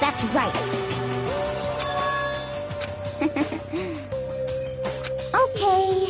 That's right. Okay.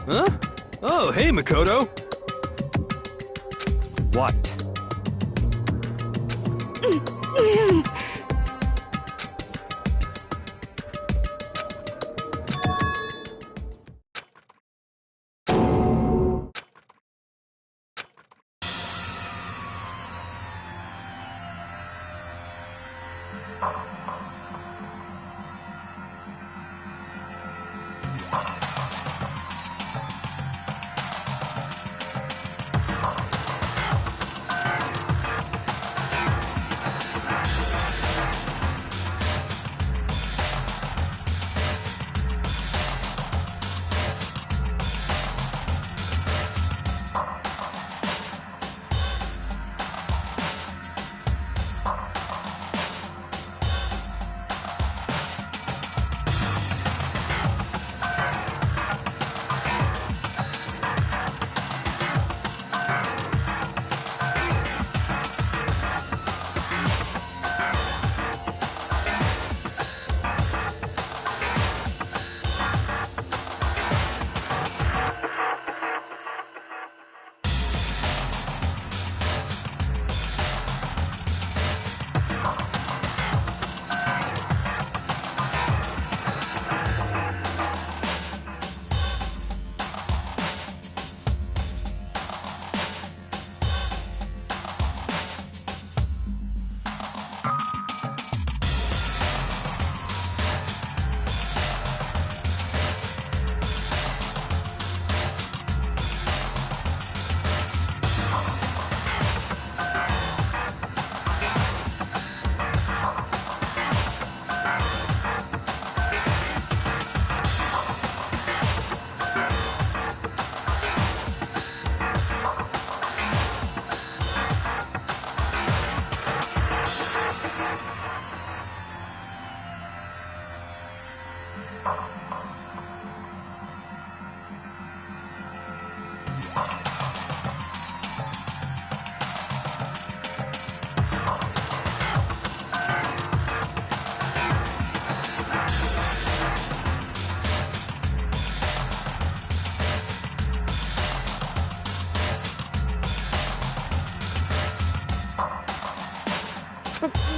Huh? Oh, hey, Makoto! What?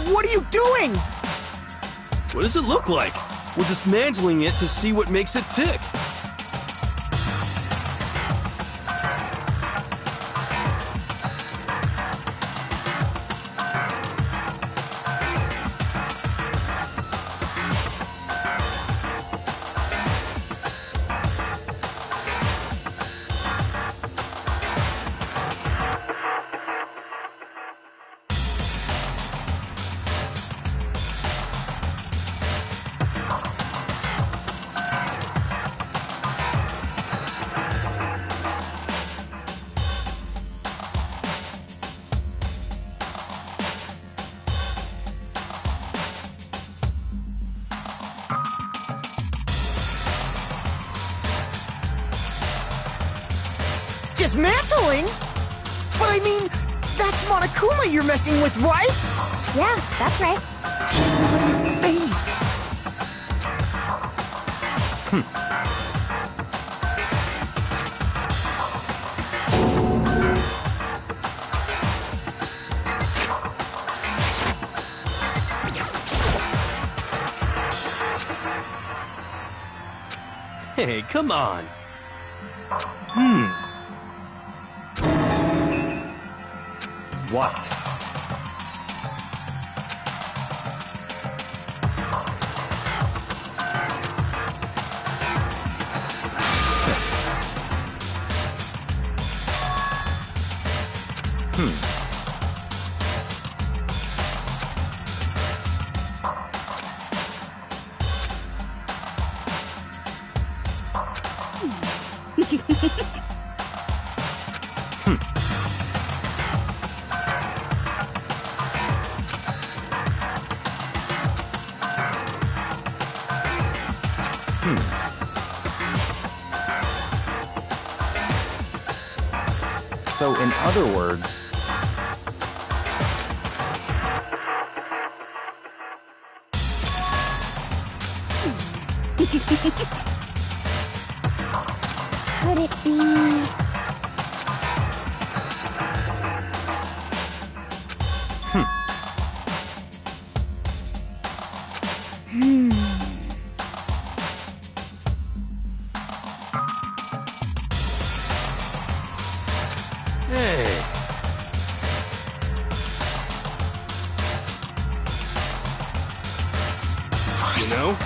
What are you doing? What does it look like? We're dismantling it to see what makes it tick. Dismantling? But I mean, that's Monokuma you're messing with, right? Yeah, that's right. Just look at your face. Hey, come on. What? So, in other words, Could it be... Hey. You know?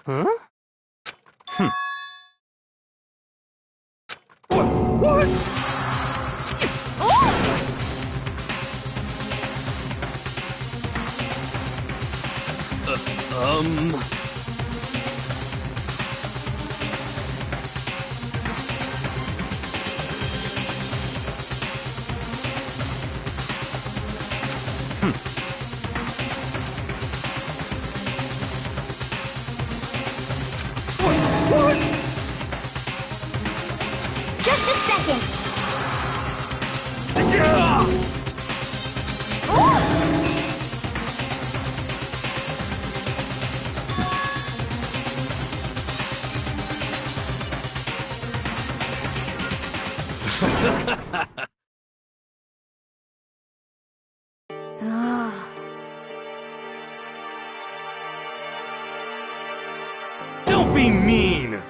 Huh? What? Just a second. Don't be mean!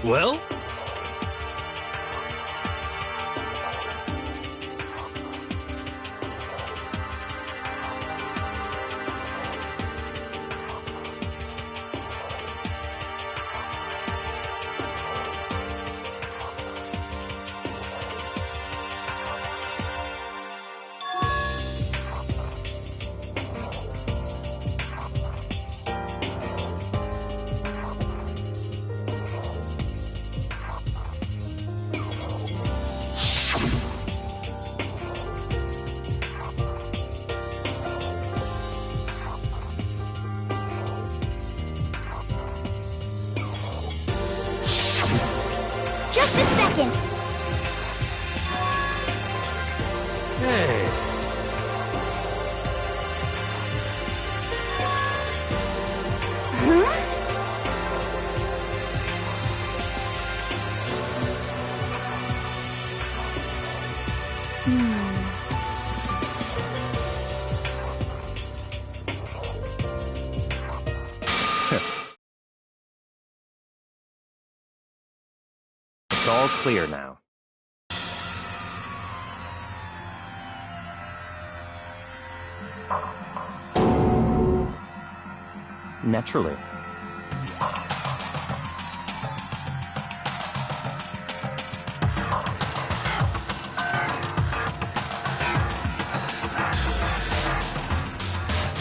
Well? Just a second. Hey. Huh? it's all clear now. Naturally.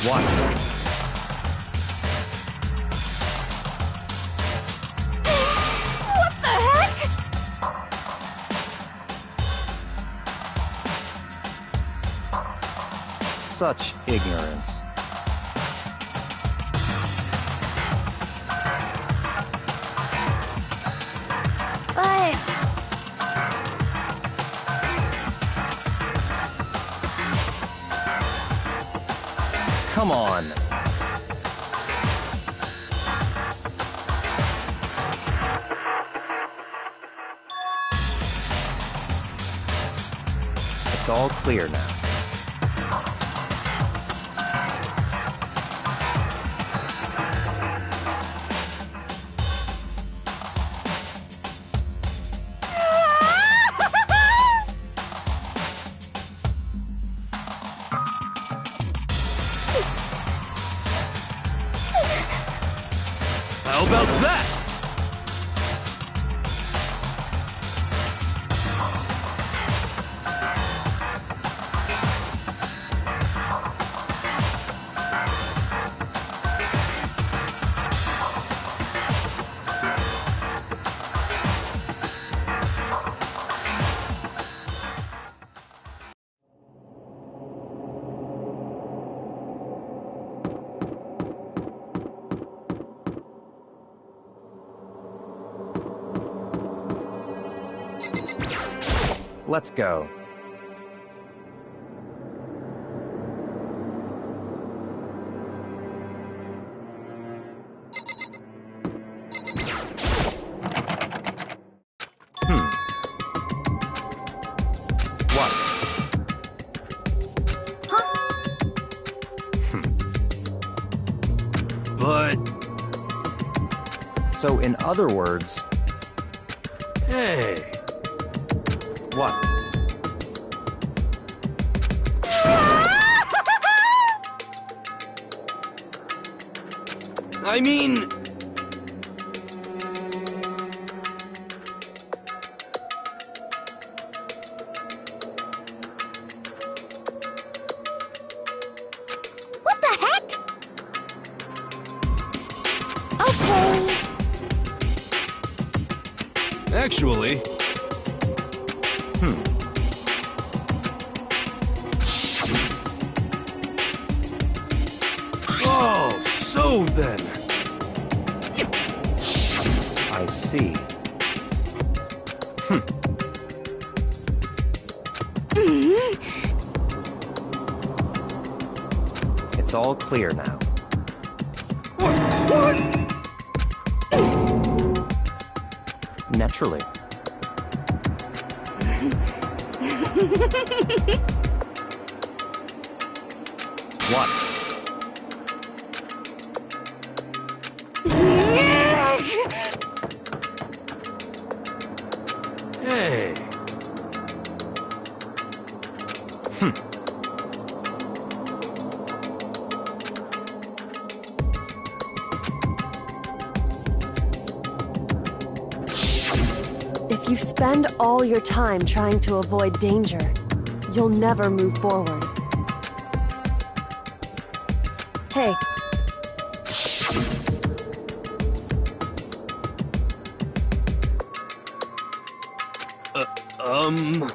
What? Such ignorance. But Come on. It's all clear now. How about that? Let's go. What? But... So, in other words, Hey... what? I mean... what the heck? Okay. Actually... Oh, so then... I see. It's all clear now. What? Naturally. What? Hey... If you spend all your time trying to avoid danger, you'll never move forward. Hey, Um...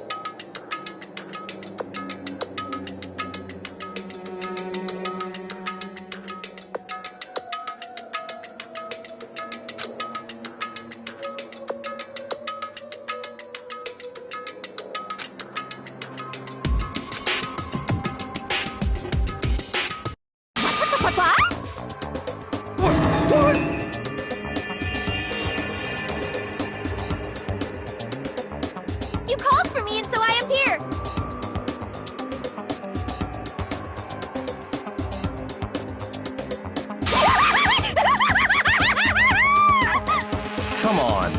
What? You called for me, and so I am here. Come on.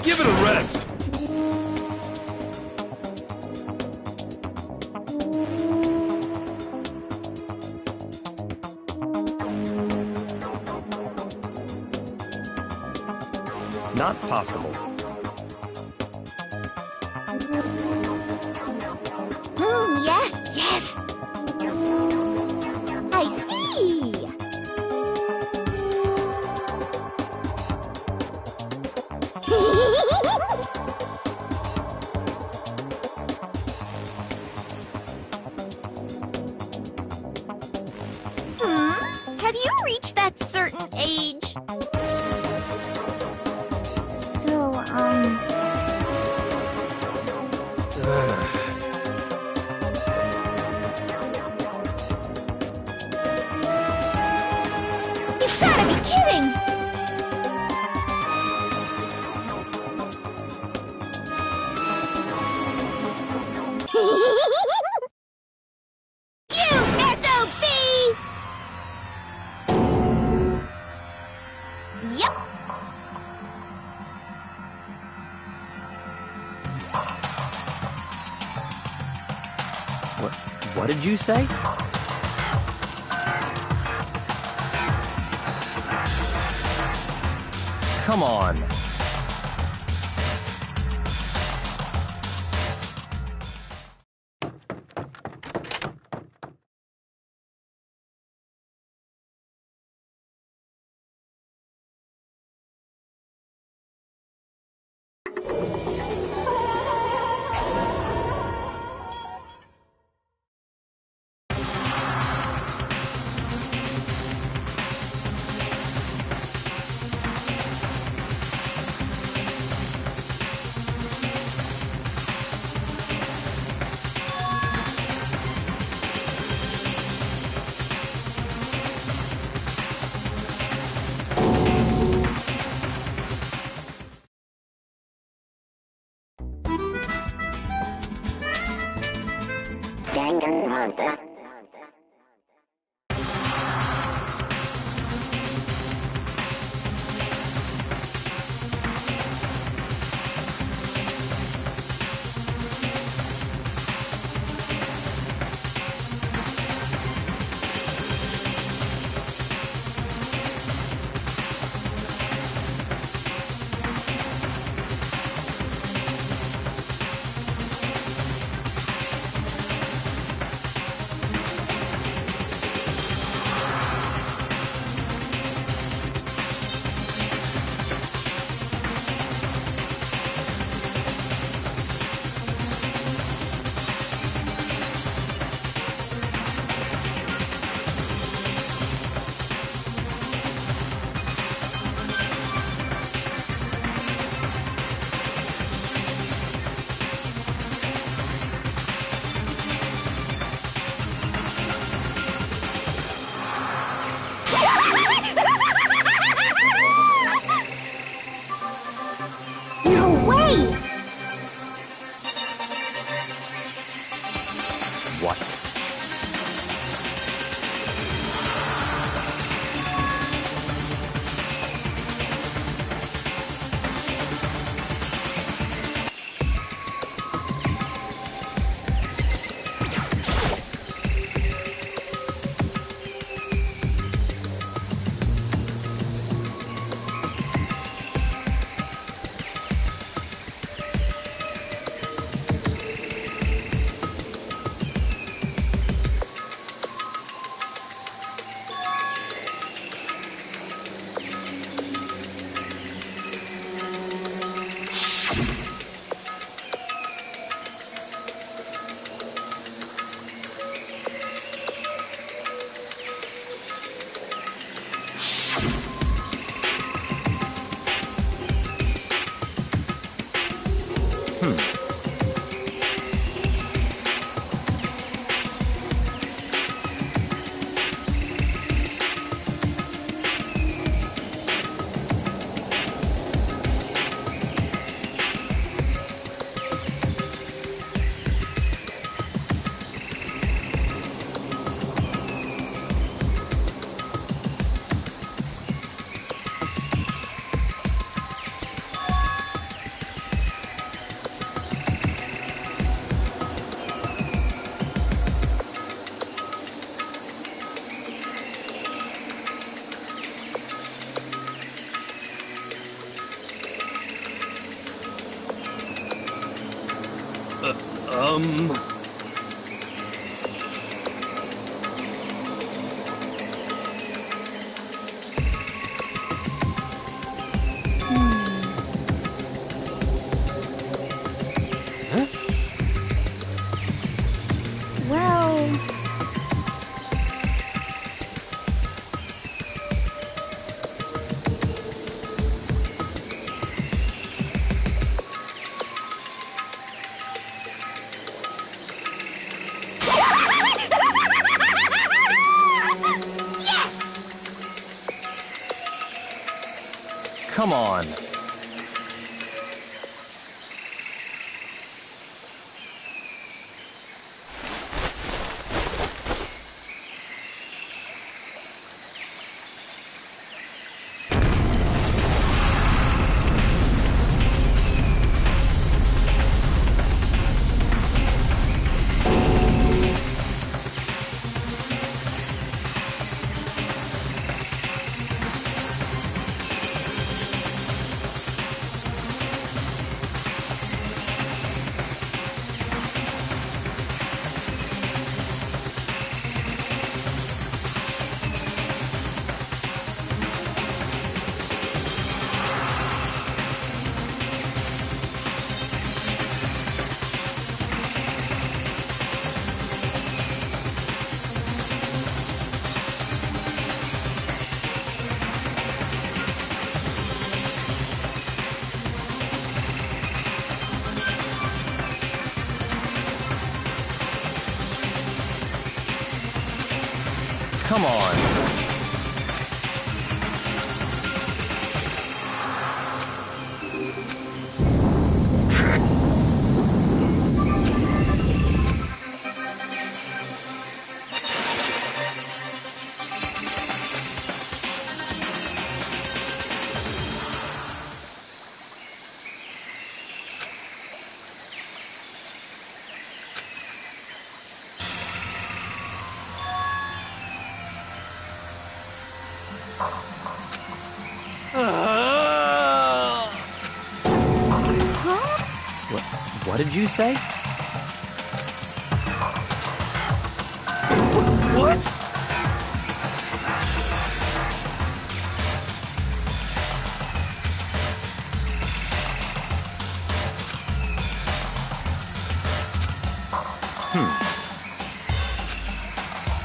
Give it a rest! Not possible. Yes, yes. I see. Have you reached that certain age? So, You've gotta be kidding! You SOB! Yep. What did you say? Come on. Danganronpa. Well... Yes! Come on. Come on. What did you say? What?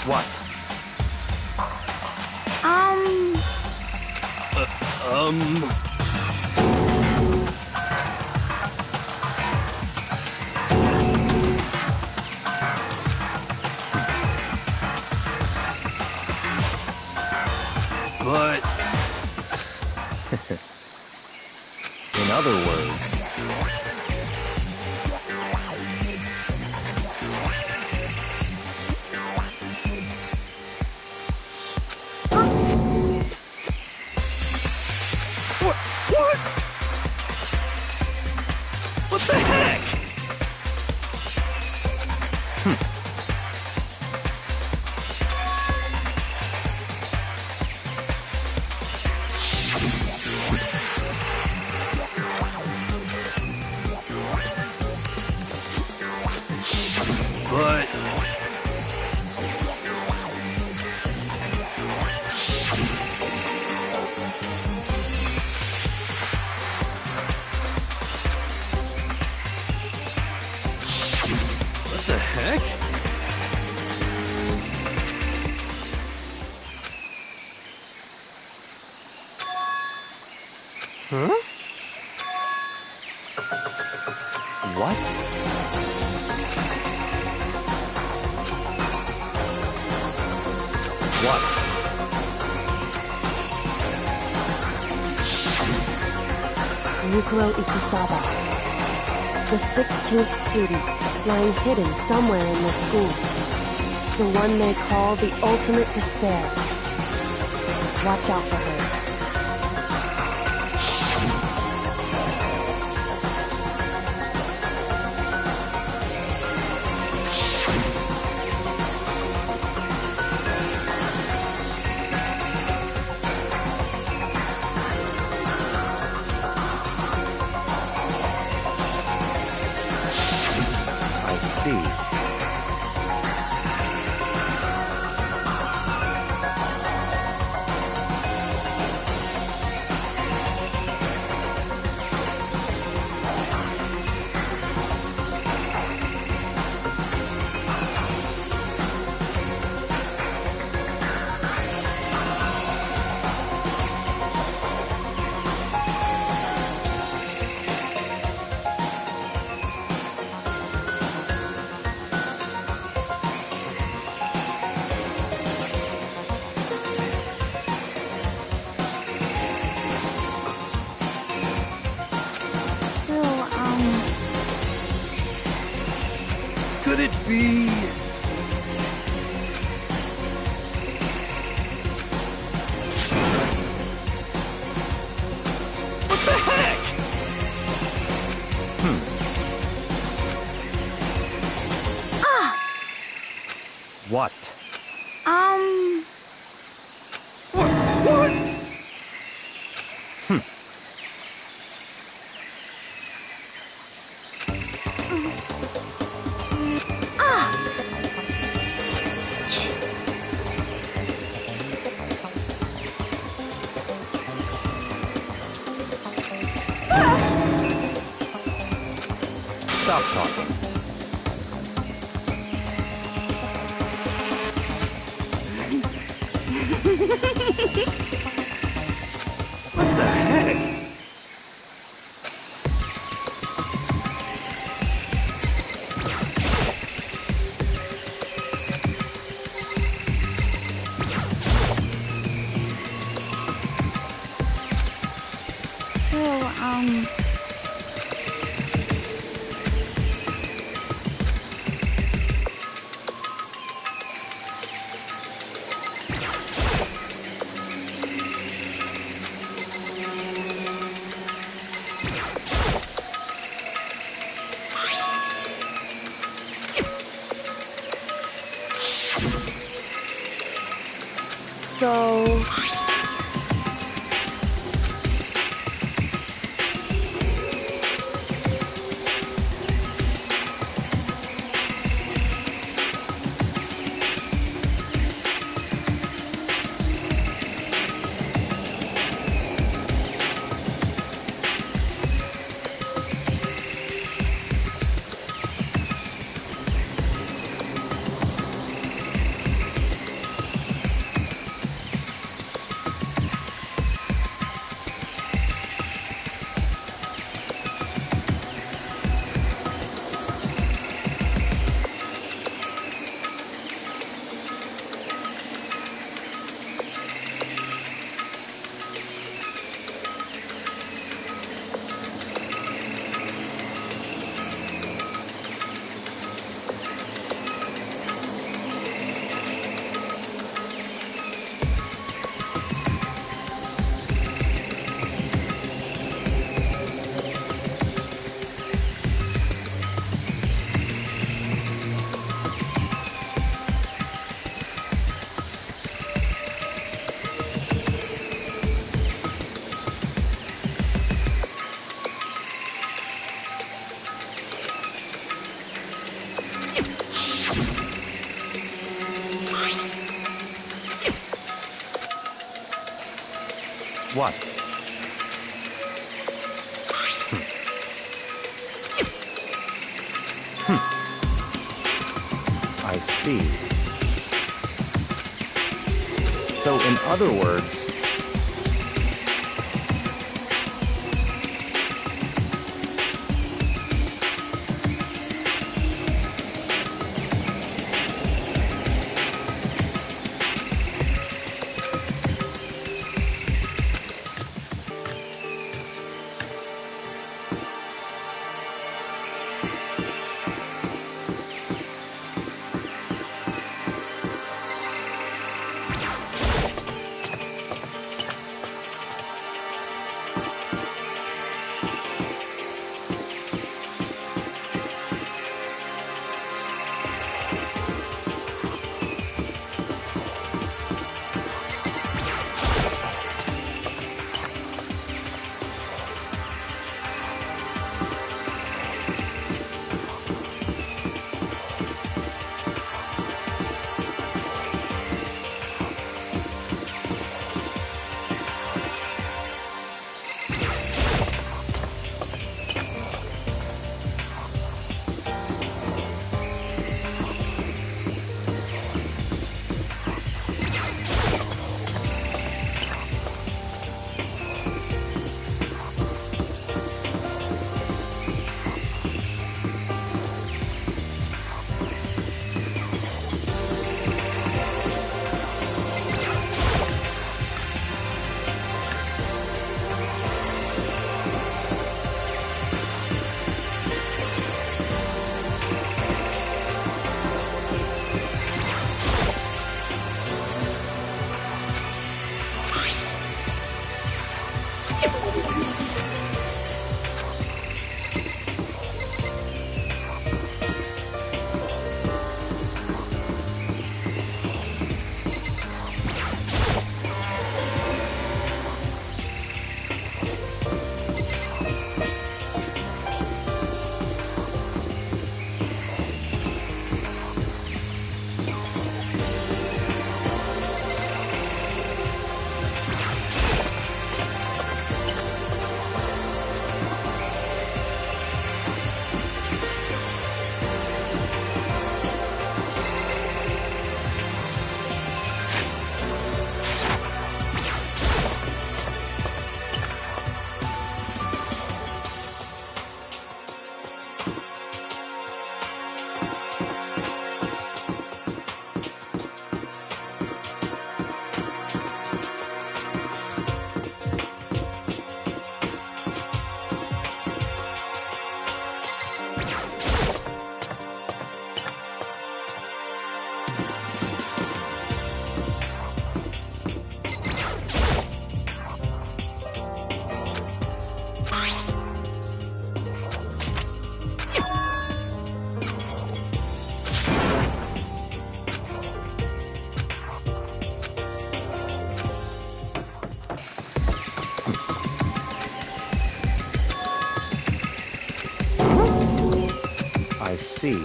What? But... In other words, What? What the heck? But... What the heck? huh? What? What? Yukiro Ikusaba, the 16th student, lying hidden somewhere in the school. The one they call the ultimate despair. Watch out for her. I it be? What the heck? What? What? Stop talking. What the heck? So... What? I see. So, in other words... I see.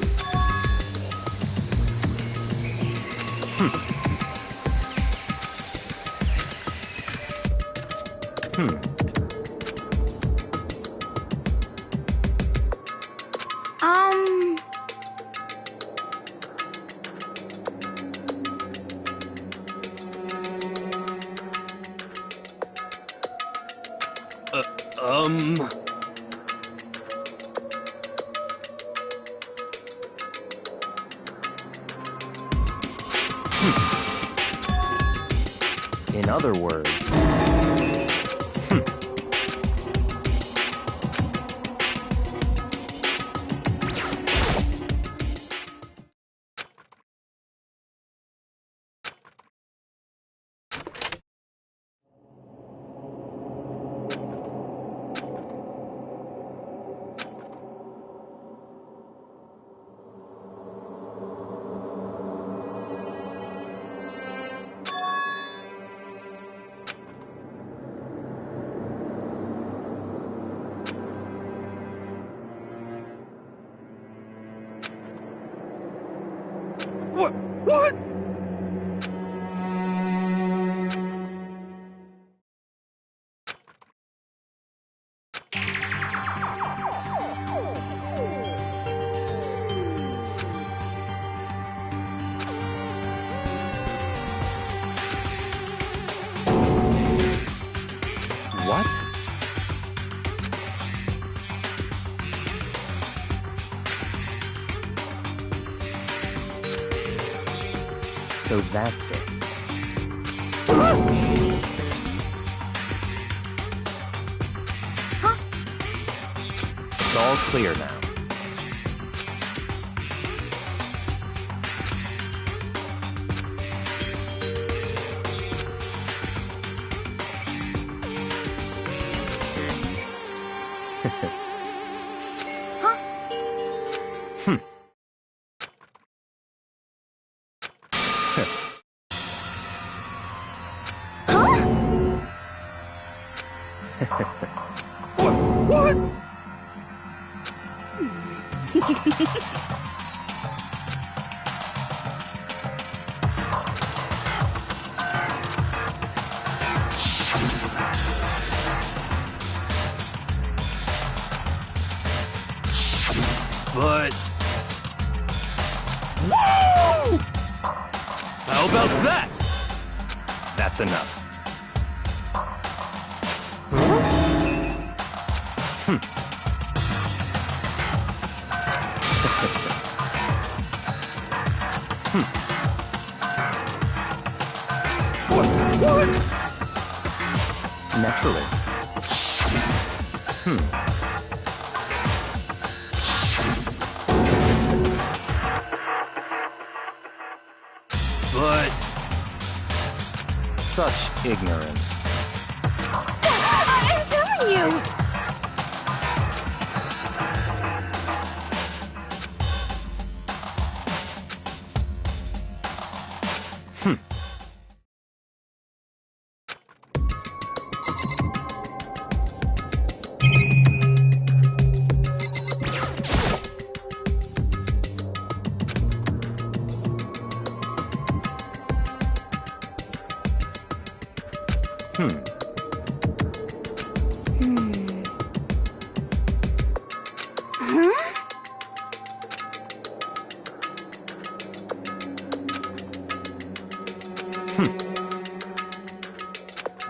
Um... In other words, What? what? So that's it. It's all clear now. What? But... Whoa! How about that? That's enough. What? Naturally. But... Such ignorance. I'm telling you!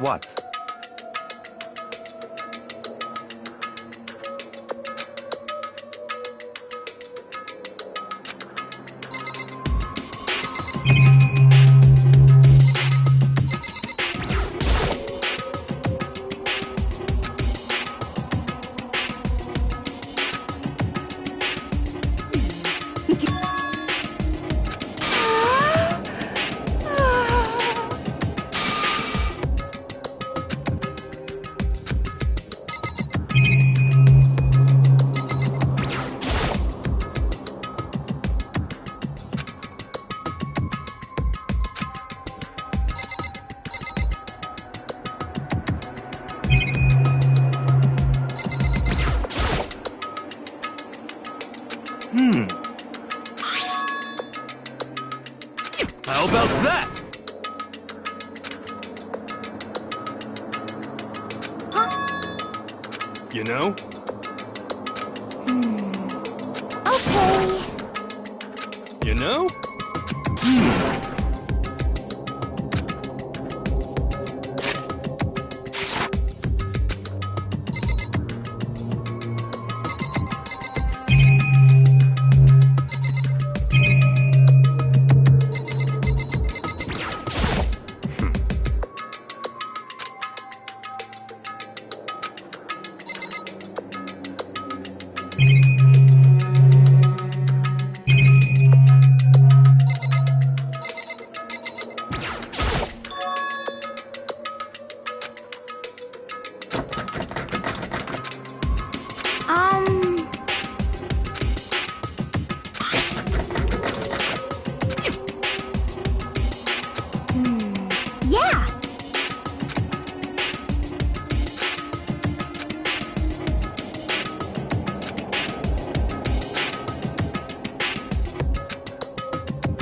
What? How about that? You know? Okay. You know? Yeah.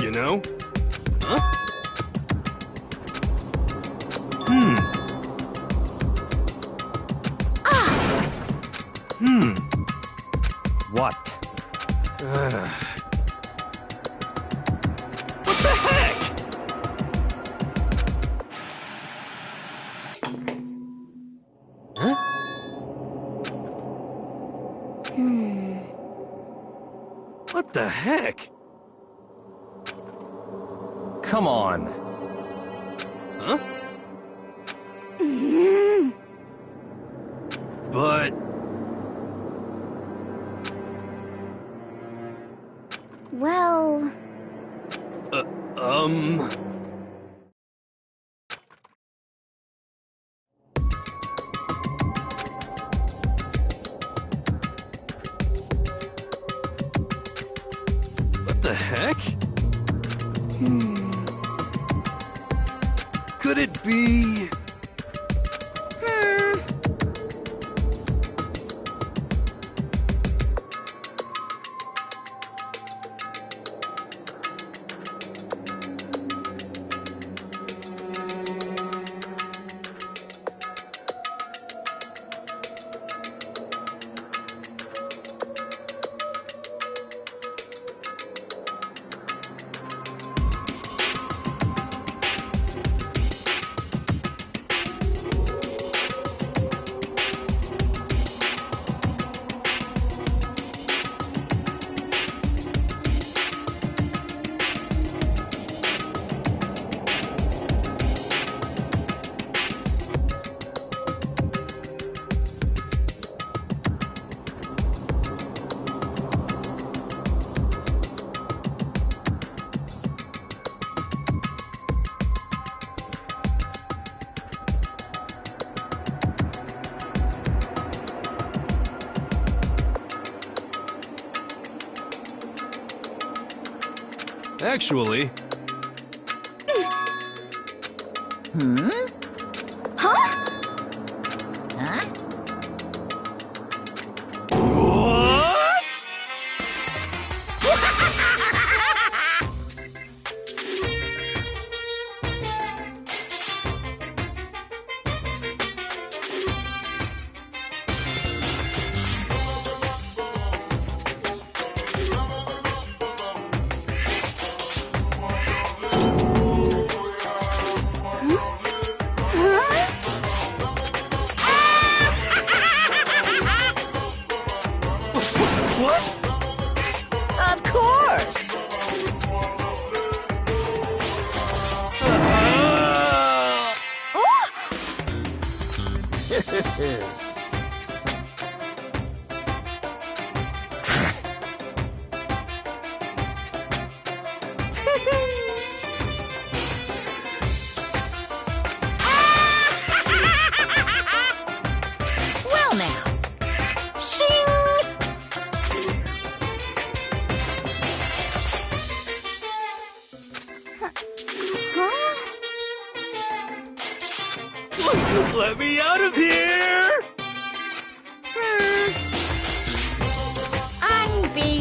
You know? Huh? What? What the heck? Huh? What the heck? Come on. Huh? But... Well... What the heck? Could it be... Actually... What?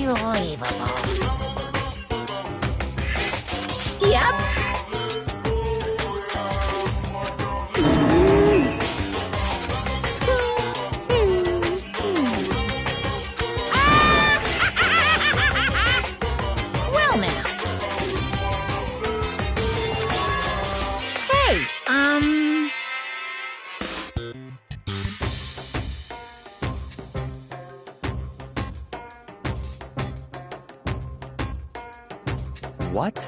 Unbelievable. Yep. Well now. Hey, What?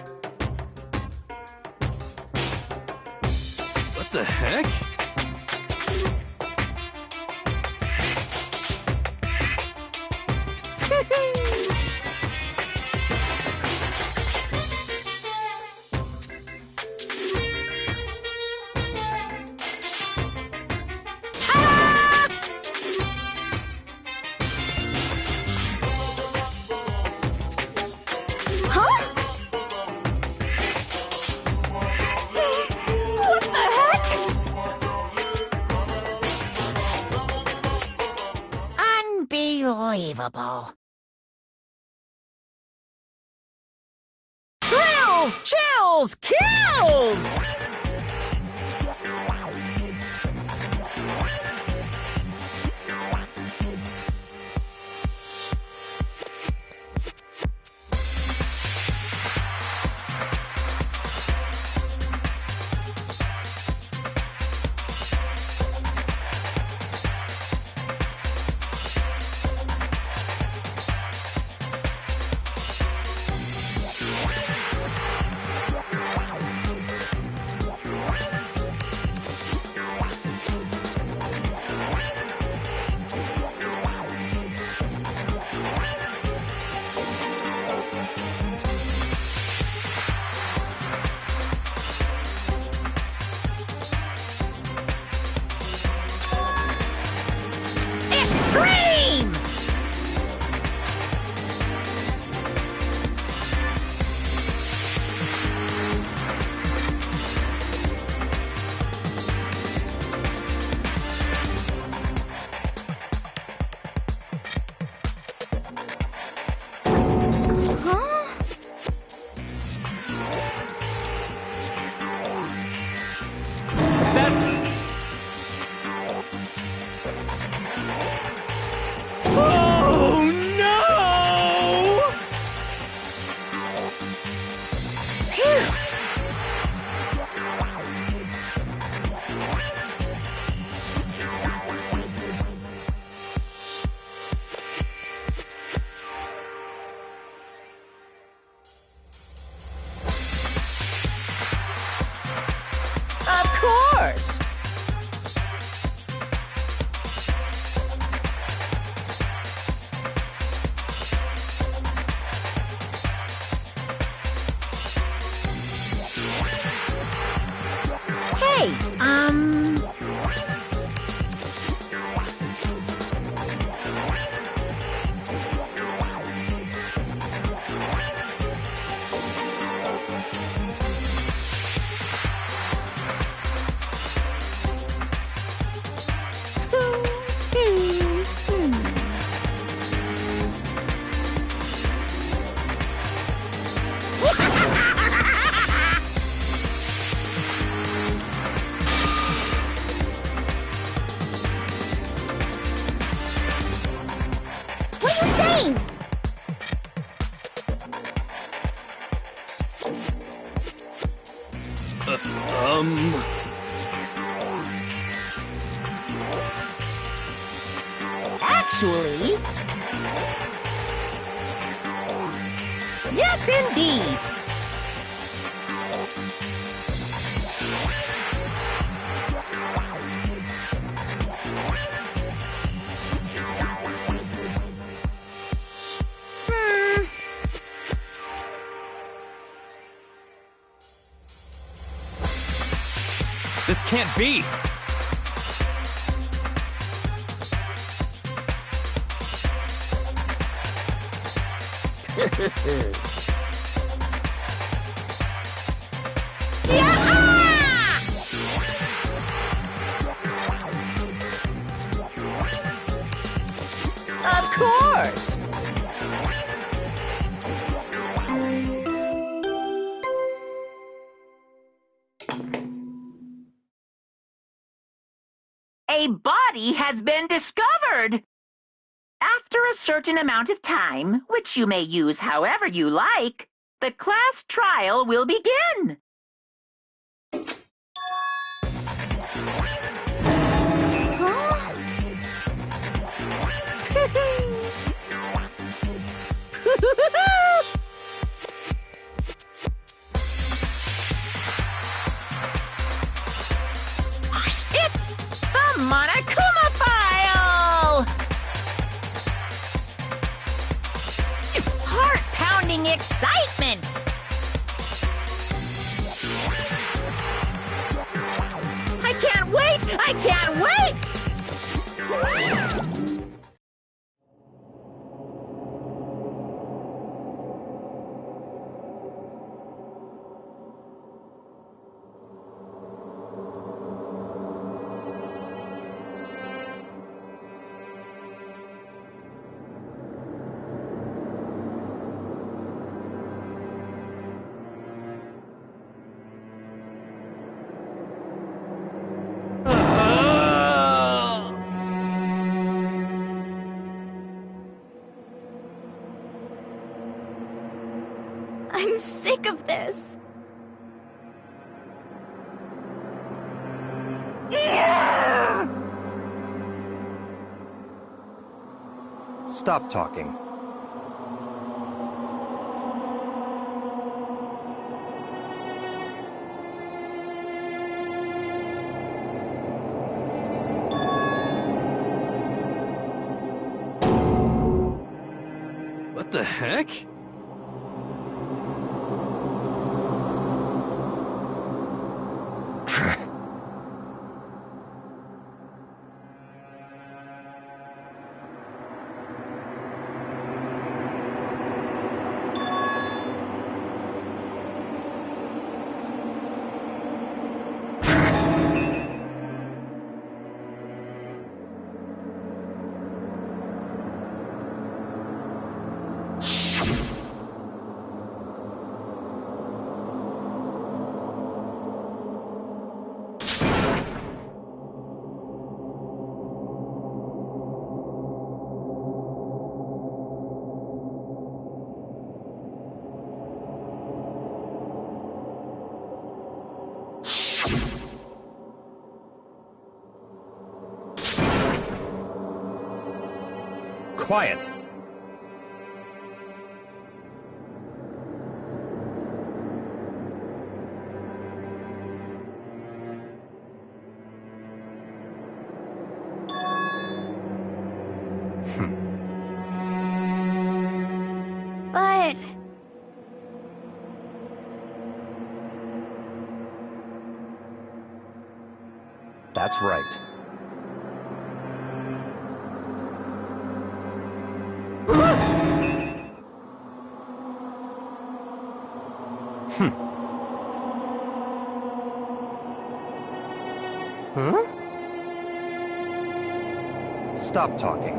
What the heck? what the heck? Unbelievable. Thrills, chills, kills! Extreme! That's... Oh, no! Of course! Hey, what are you saying? Actually... Yes, indeed! This can't be! Of course! body has been discovered. After a certain amount of time, which you may use however you like, the class trial will begin. It's the Monokuma file! Heart-pounding excitement! I can't wait! I can't wait! I'm sick of this. Stop talking. What the heck? Quiet. But... That's right. Huh? Stop talking.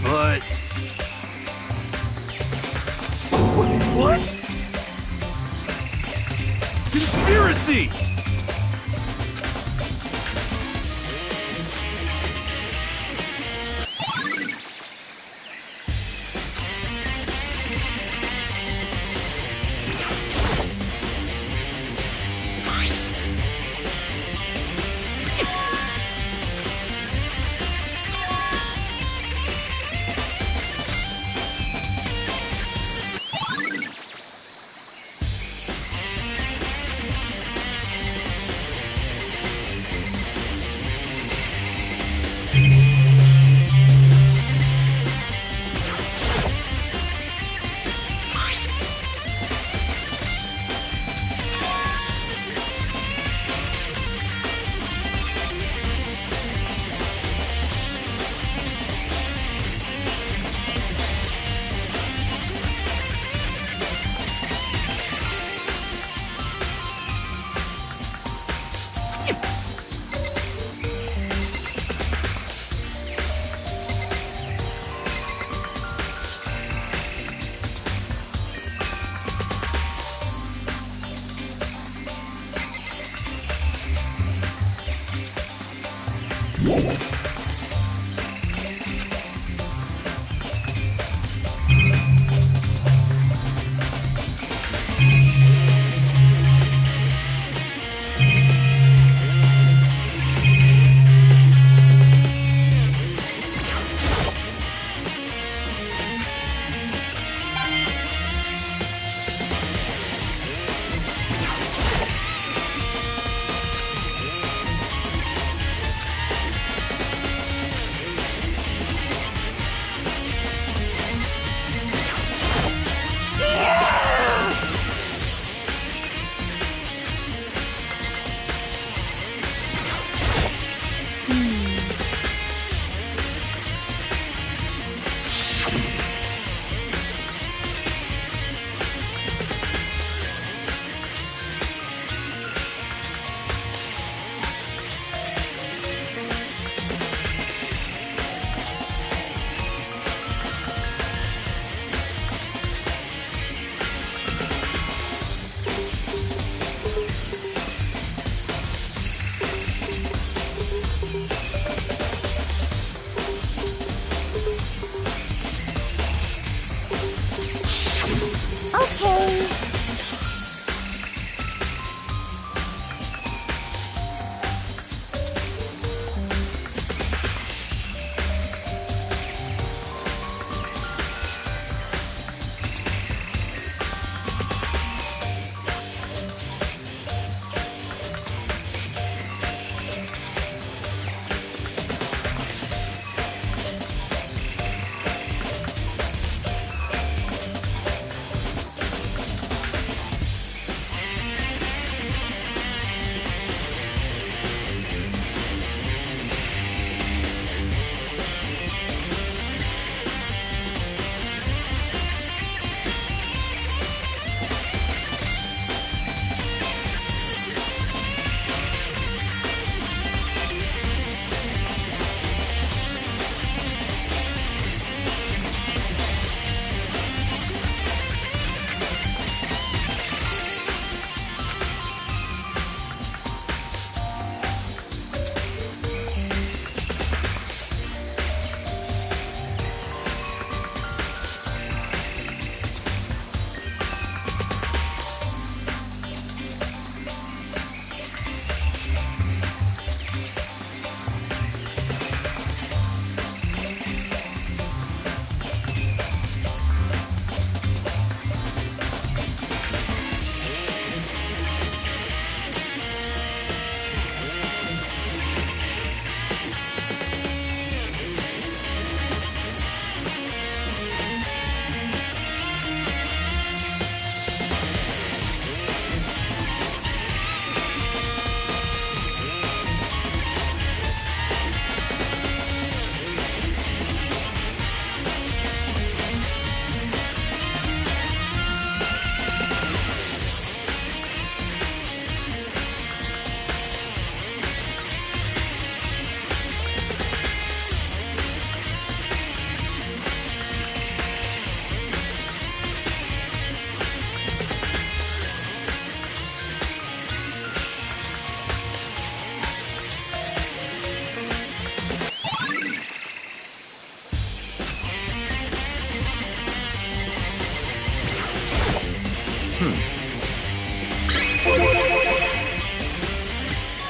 But... What? Conspiracy!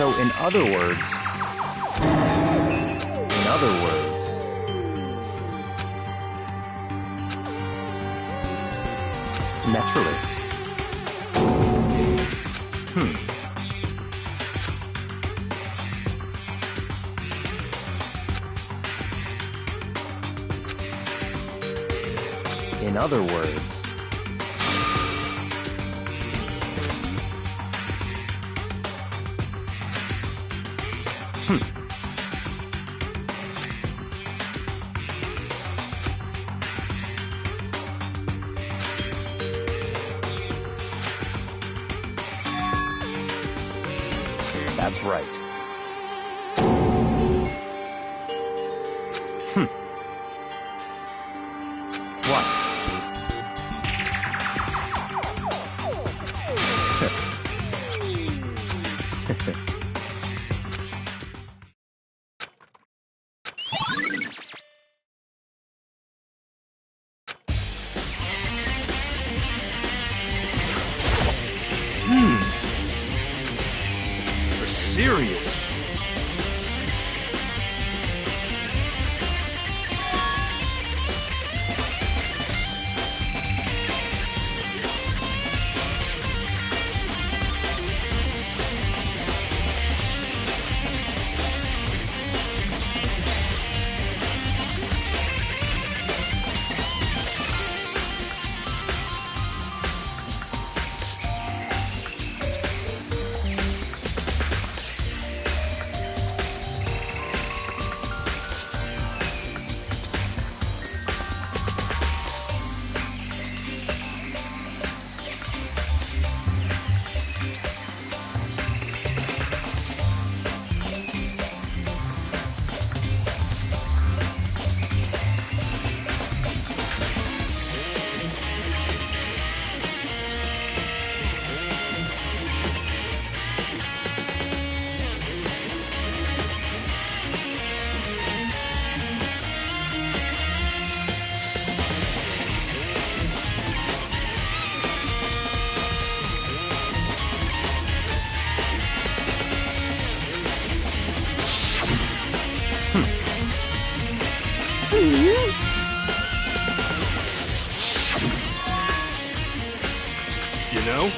So in other words, naturally. In other words, that's right. What? You're serious. You know?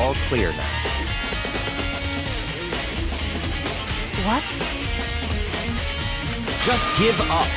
All clear now. What? Just give up.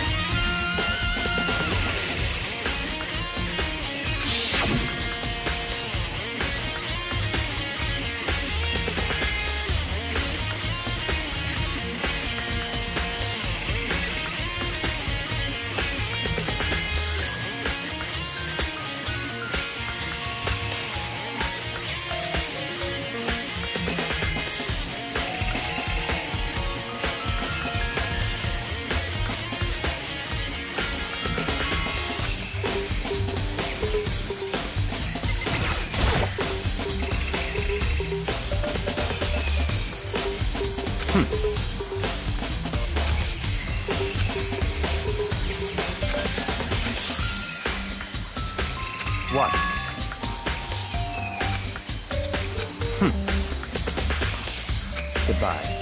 What? Goodbye.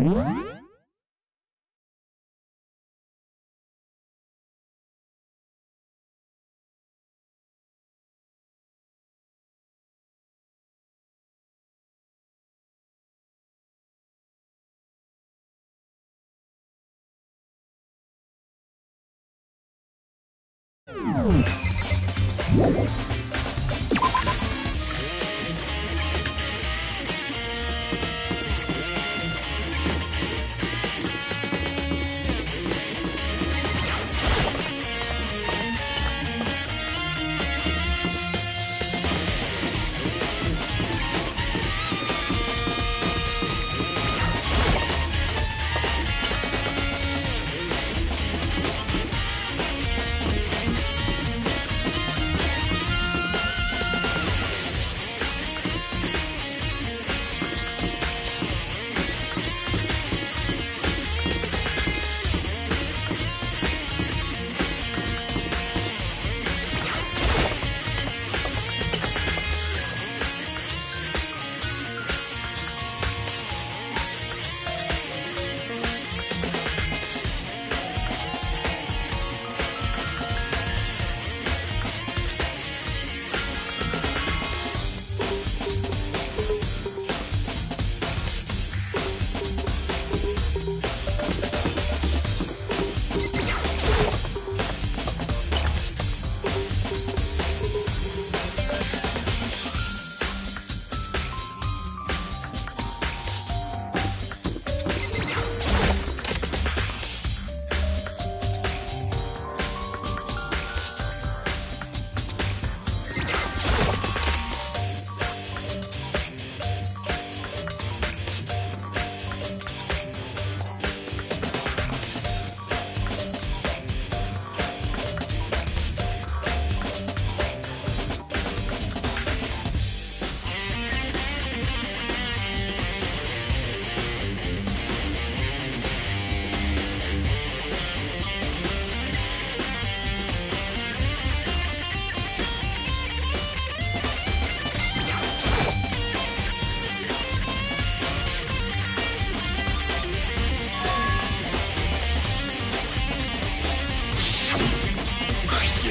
You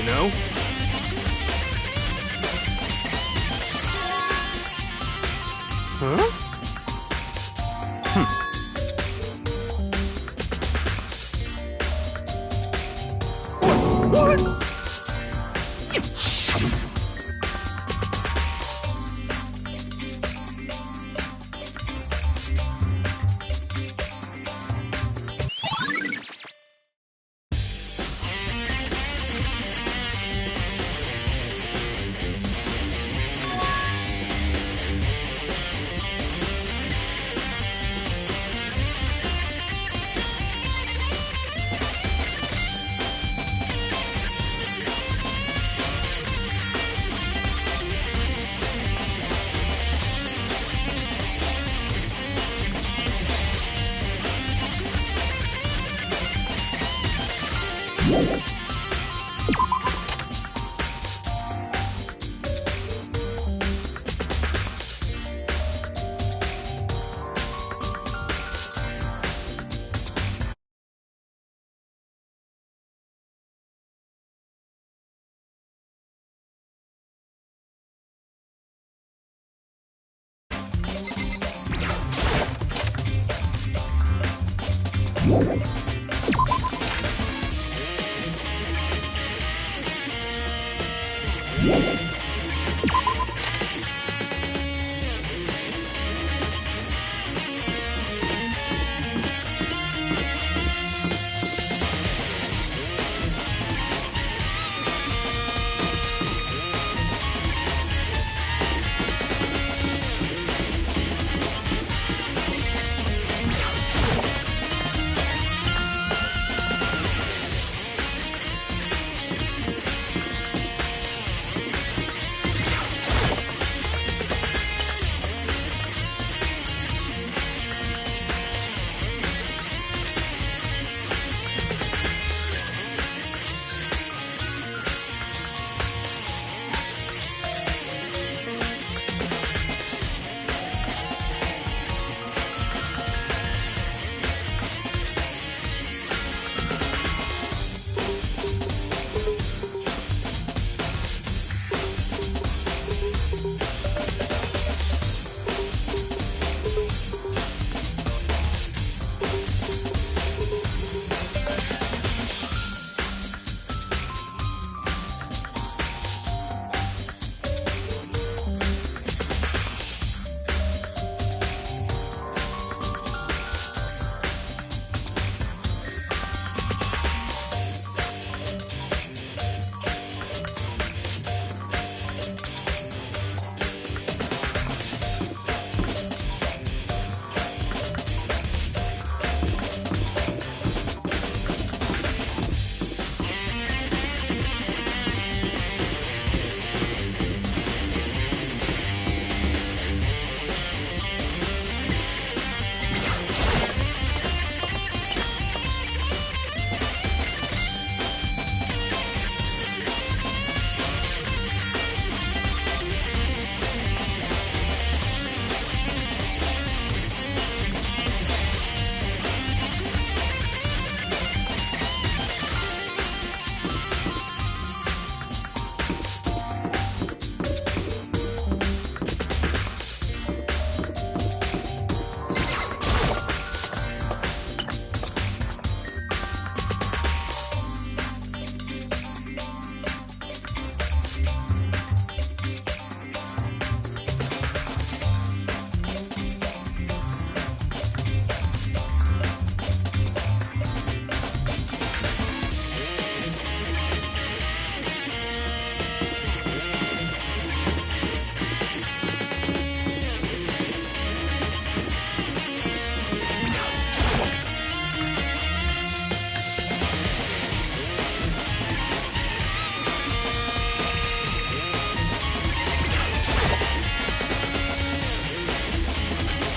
know? Huh? What?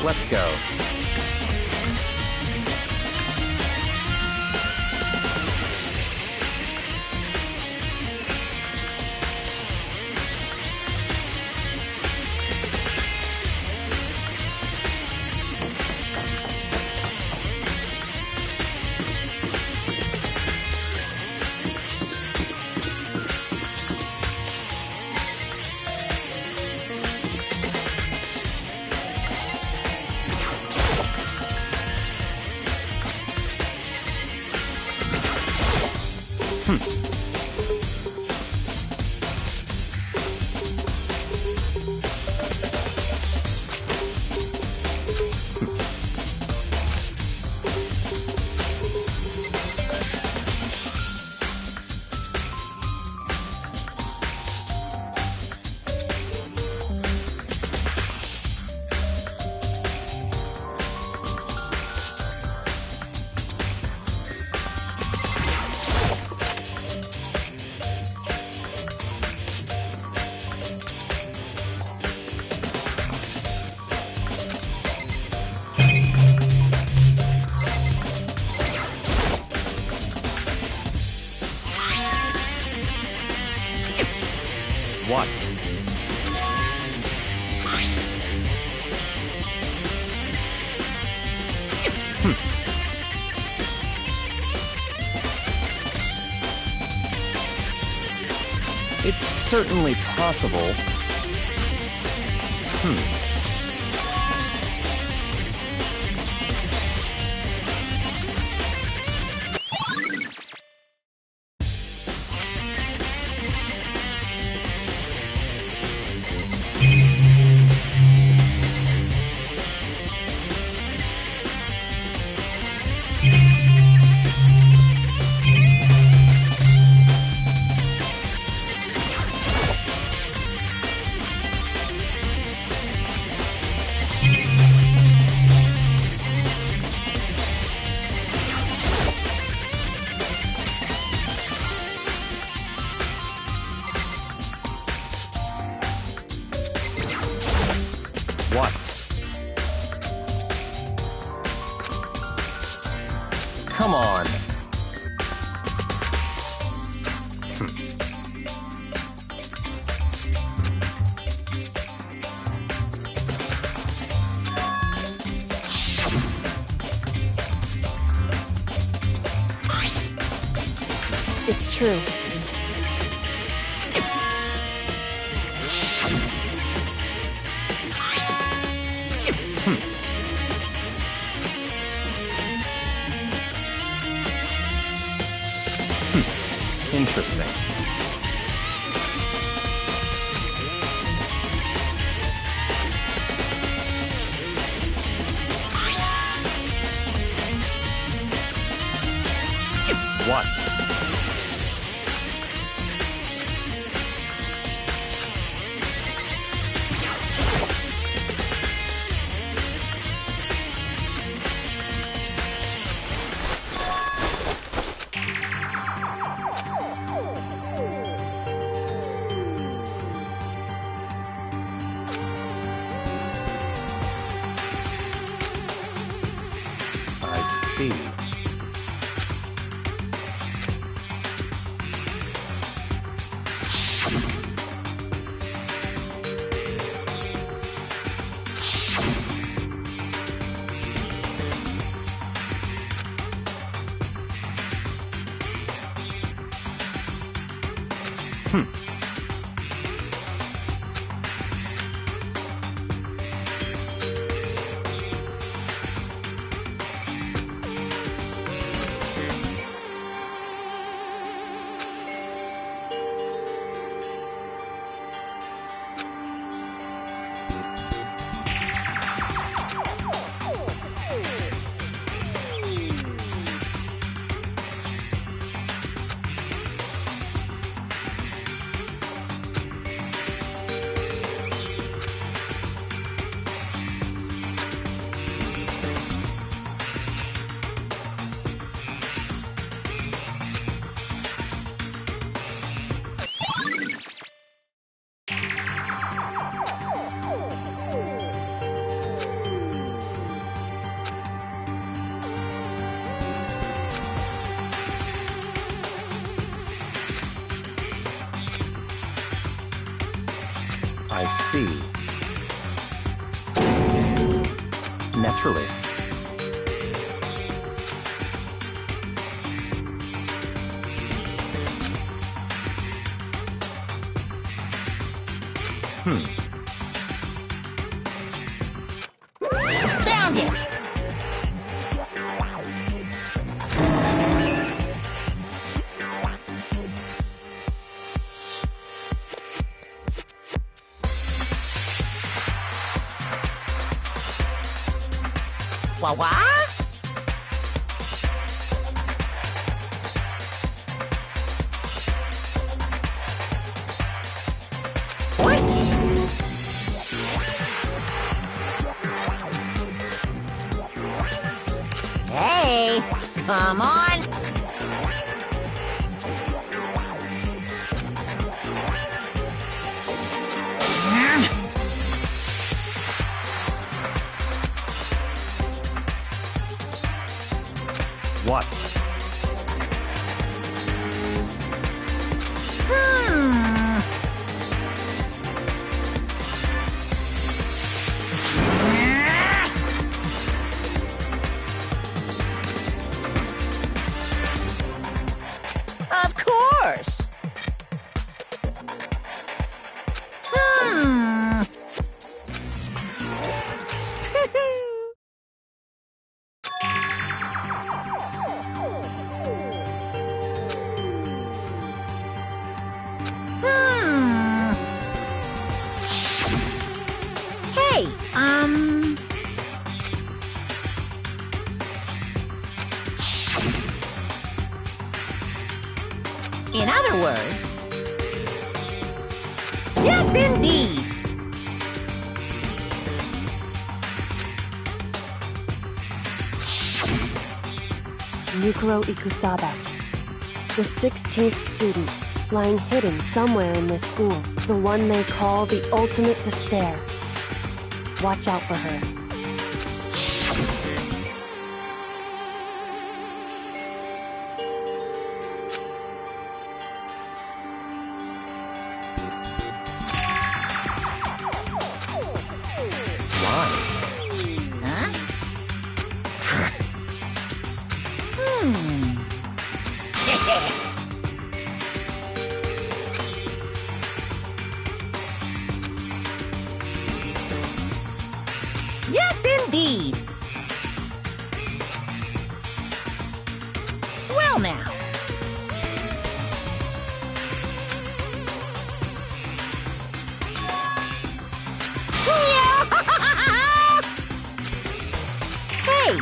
Let's go. What? It's certainly possible. What? Come on. It's true. Interesting. What? I see. I see. Naturally. Found it! What? Hey, come on. What? Of course. Hey, in other words, yes, indeed. Yukiro Ikusaba, the 16th student, lying hidden somewhere in this school. The one they call the ultimate despair. Watch out for her. Why? Huh? Yes, indeed. Well, now. Hey,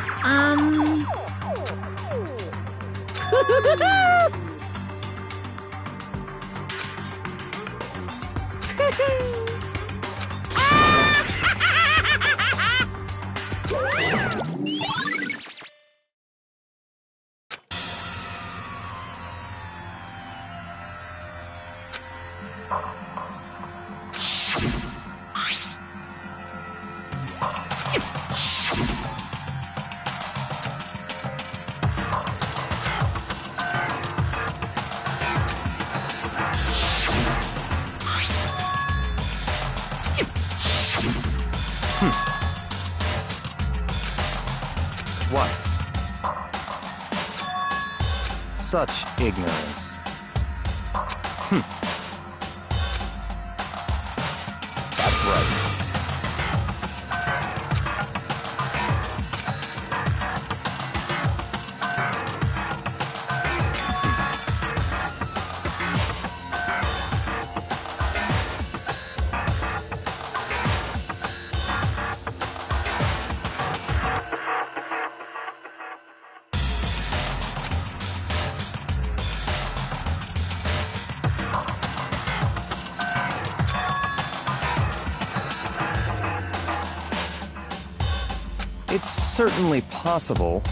What? Such ignorance. That's right. It's certainly possible.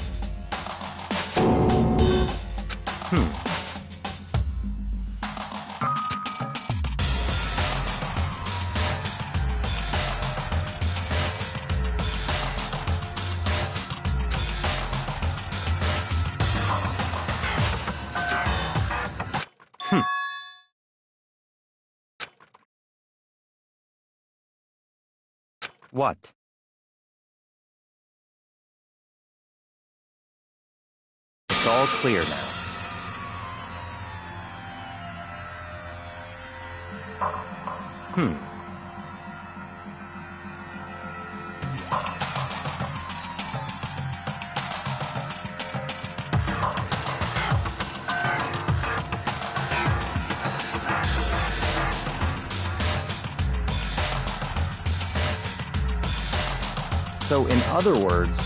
What? It's all clear now. So, in other words,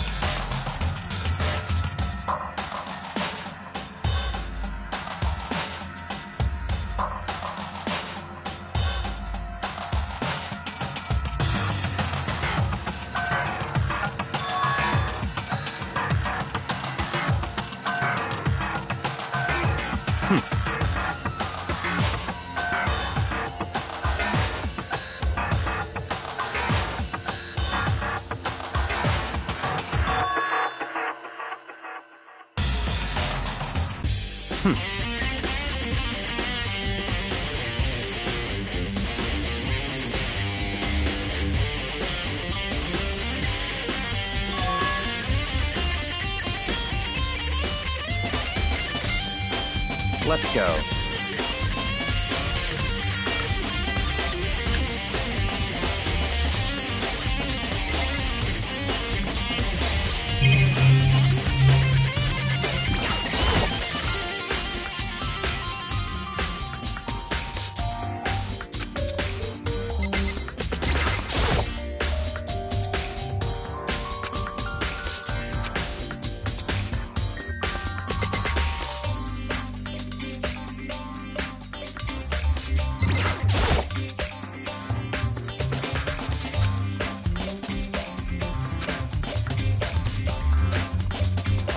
let's go.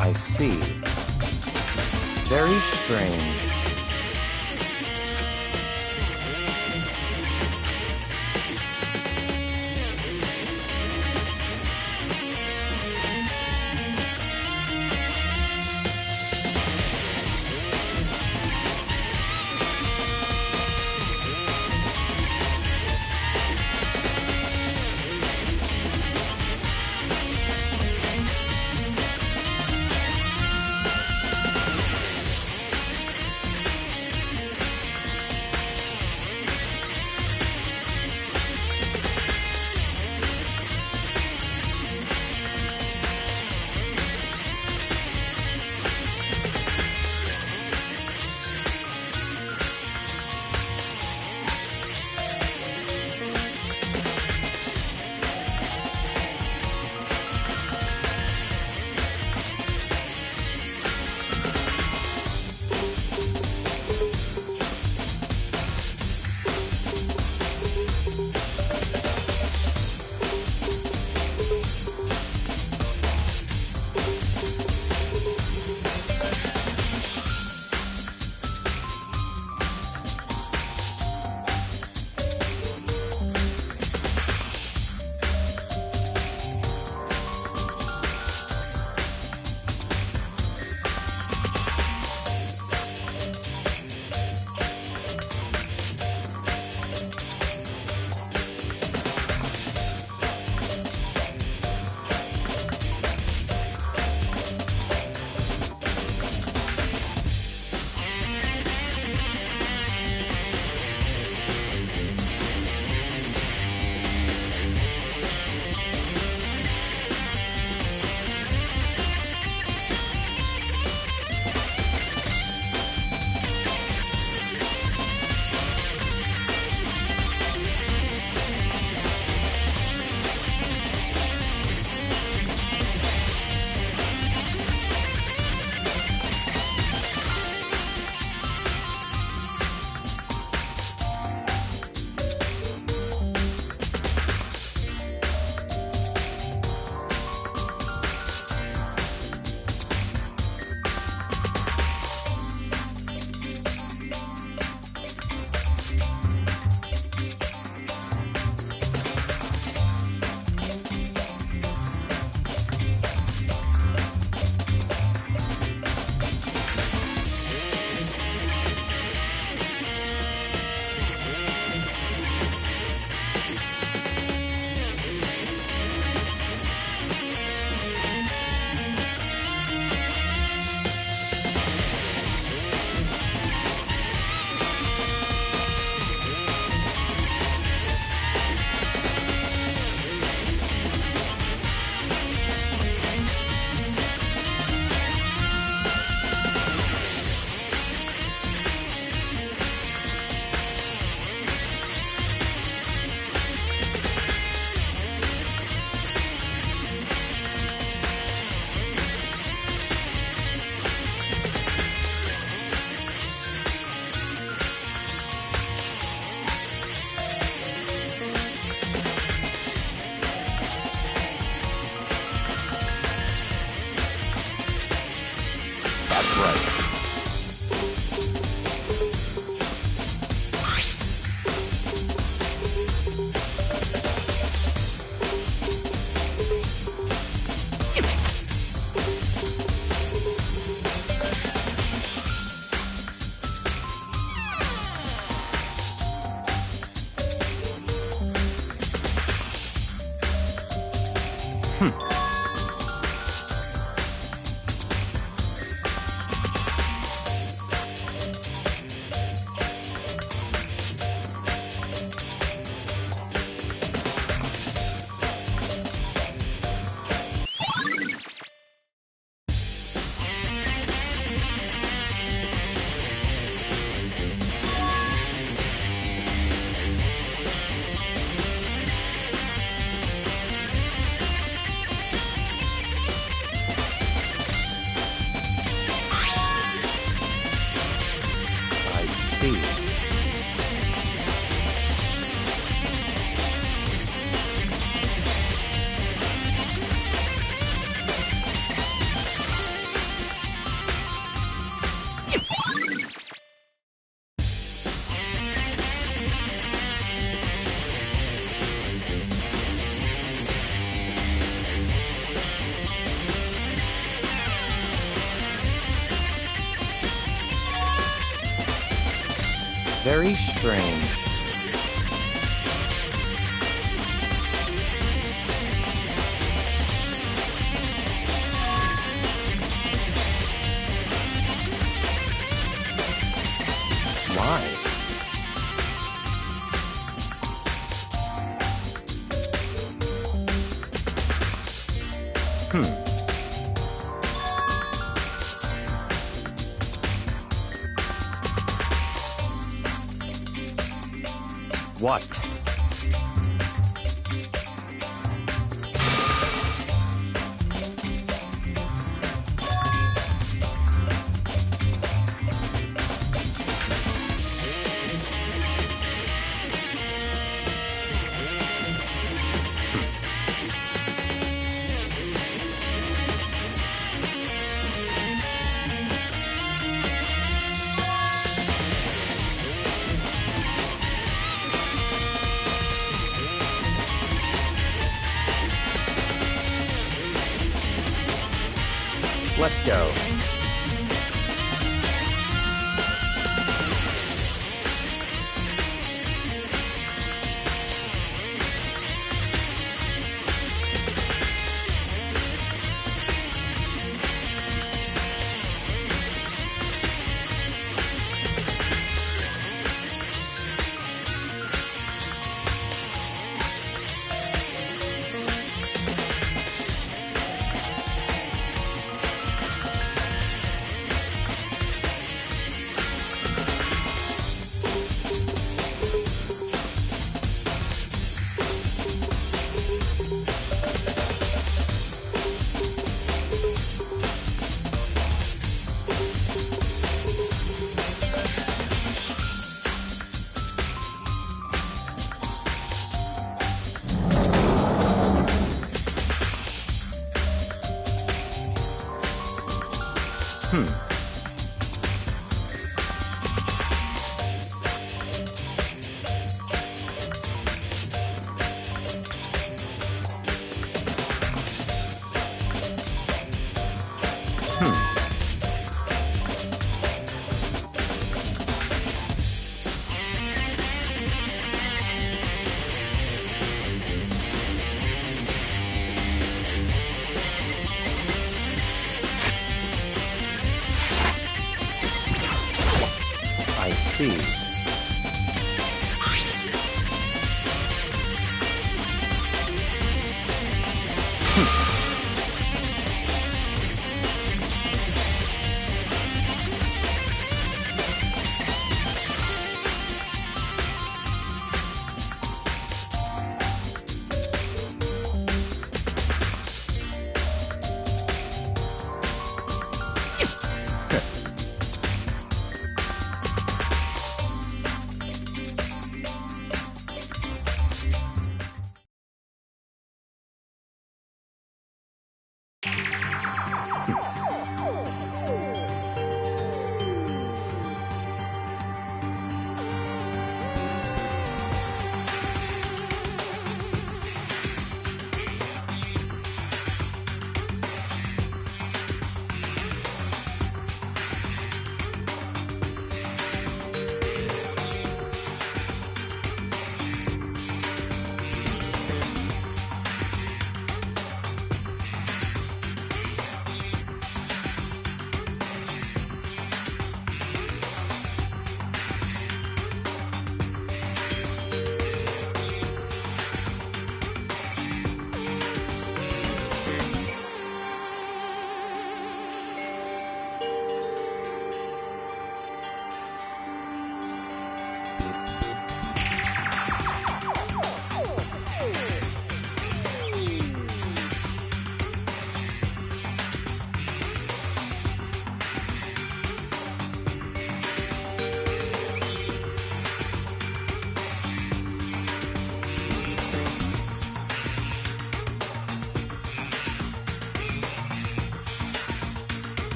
I see. Very strange. I see. Very strange. Why? What? Let's go.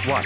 What?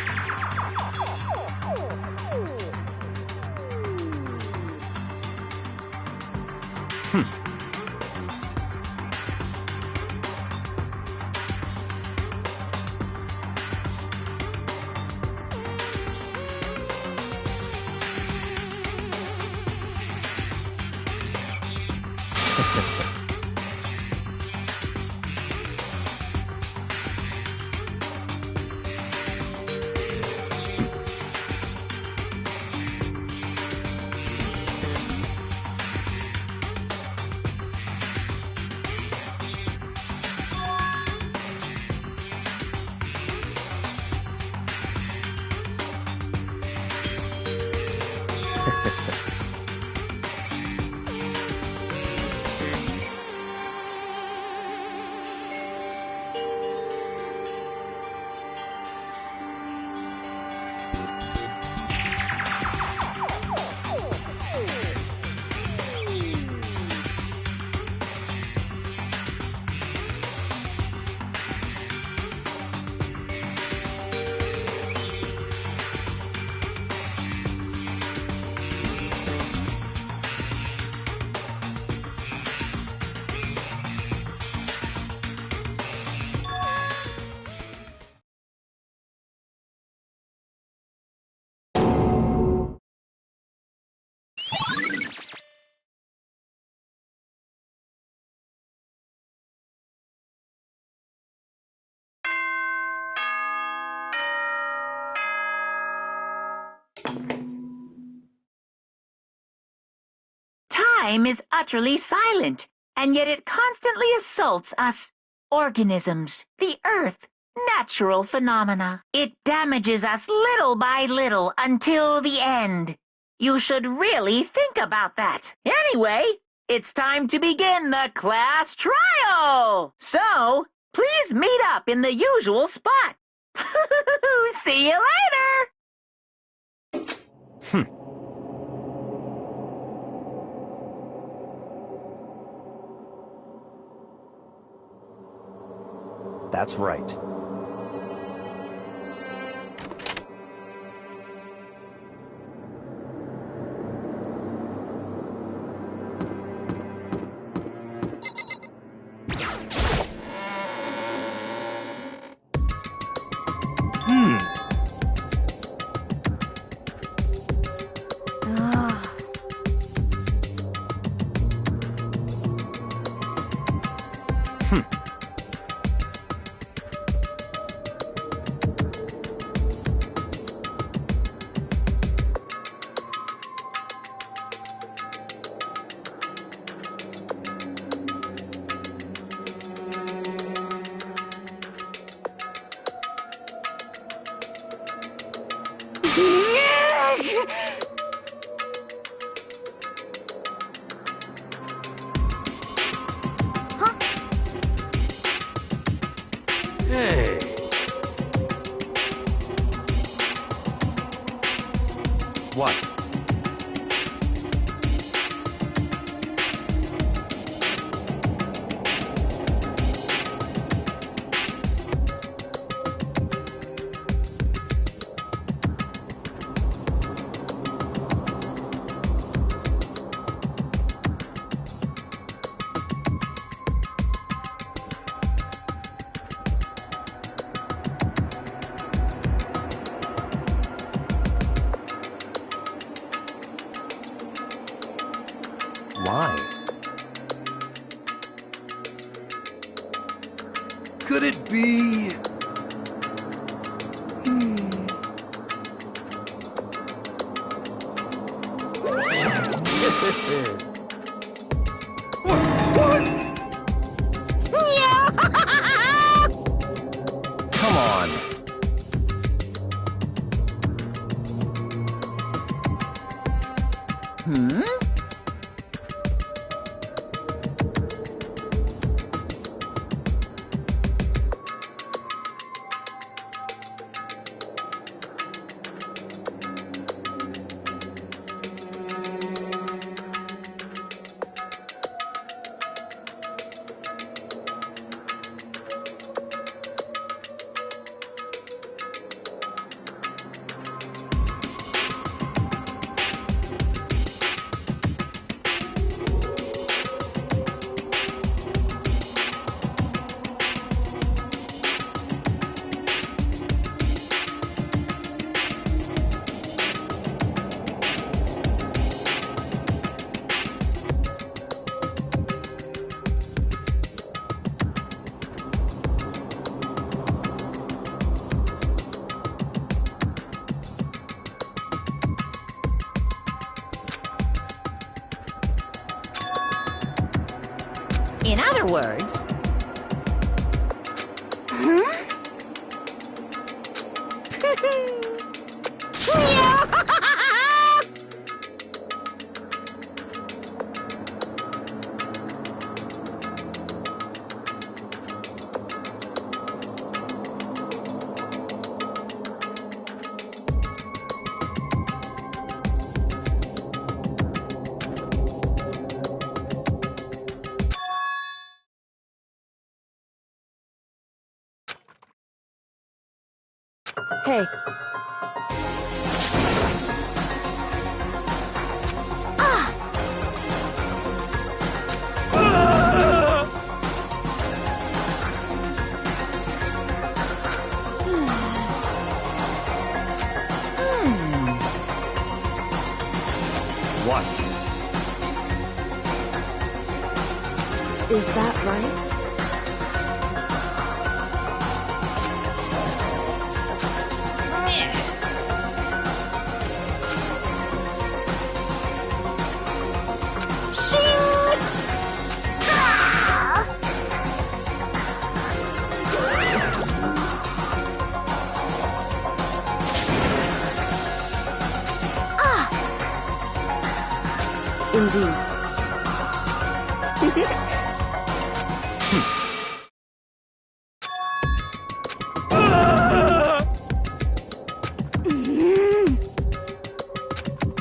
Time is utterly silent, and yet it constantly assaults us, organisms, the earth, natural phenomena. It damages us little by little until the end. You should really think about that. Anyway, it's time to begin the class trial. So, please meet up in the usual spot. See you later. That's right. Hey. What? Why? Could it be... What? Come on. In other words... Hey. What? Is that right? Indeed.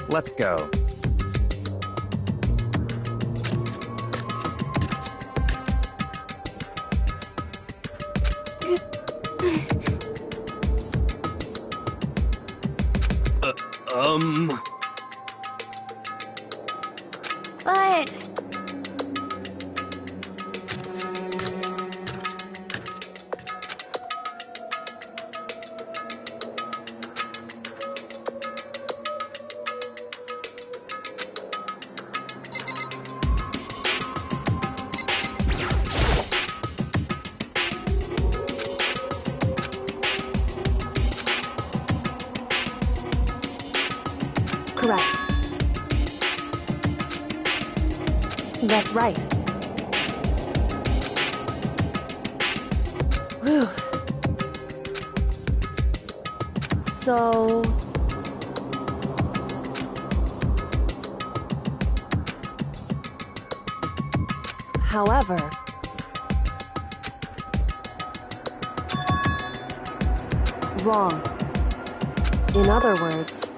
Let's go. But... Correct. That's right. Whew. So... However... Wrong. In other words...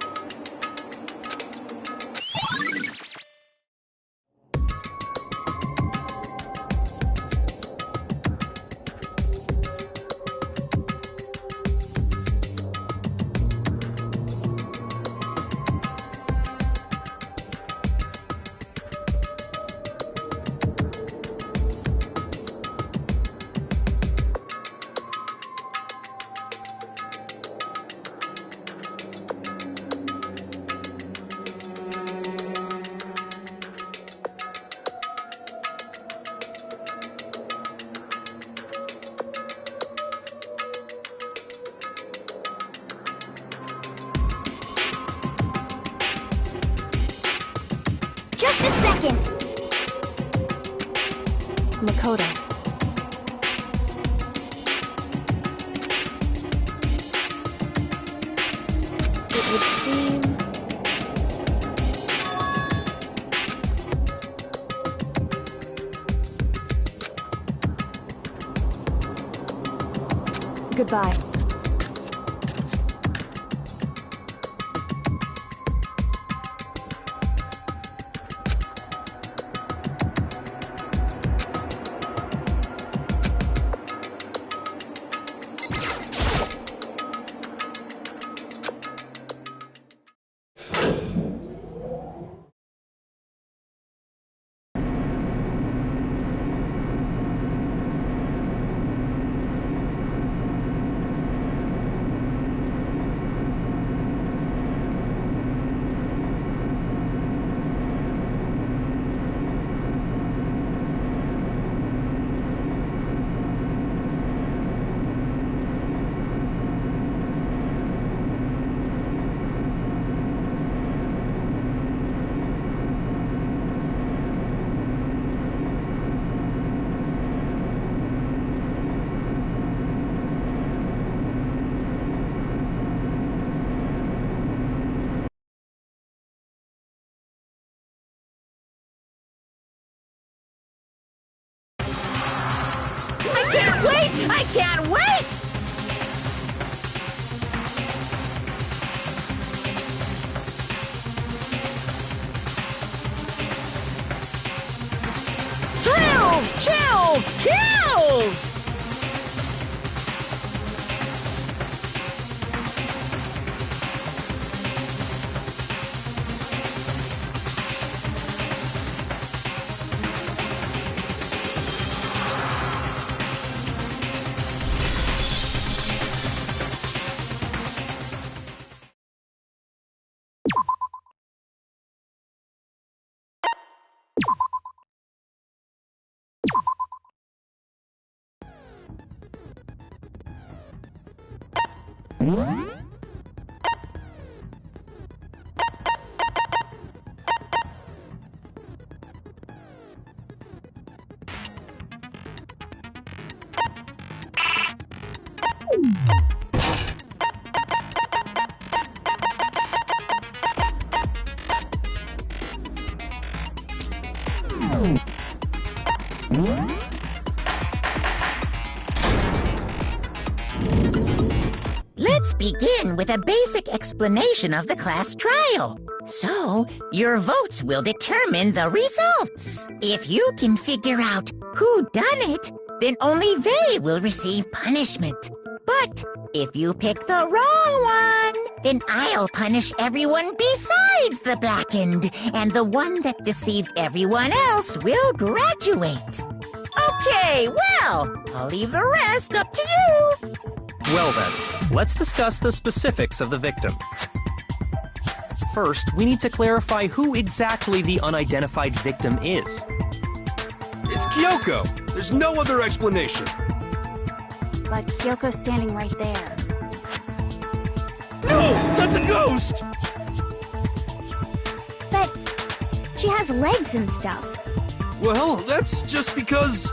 Just a second! Makoto. It would seem... Goodbye. Wait! I can't wait! Thrills! Chills! Kills! Let's begin with a basic explanation of the class trial. So, your votes will determine the results. If you can figure out who done it, then only they will receive punishment. But if you pick the wrong one, then I'll punish everyone besides the blackened, and the one that deceived everyone else will graduate. Okay, well, I'll leave the rest up to you. Well then, let's discuss the specifics of the victim. First, we need to clarify who exactly the unidentified victim is. It's Kyoko. There's no other explanation. But Kyoko's standing right there. No! That's a ghost! But she has legs and stuff. Well, that's just because...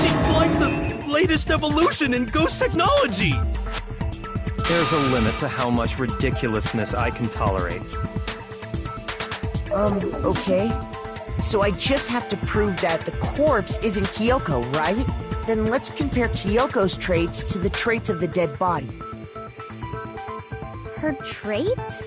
she's like the latest evolution in ghost technology! There's a limit to how much ridiculousness I can tolerate. Okay. So I just have to prove that the corpse isn't Kyoko, right? Then let's compare Kyoko's traits to the traits of the dead body. Her traits?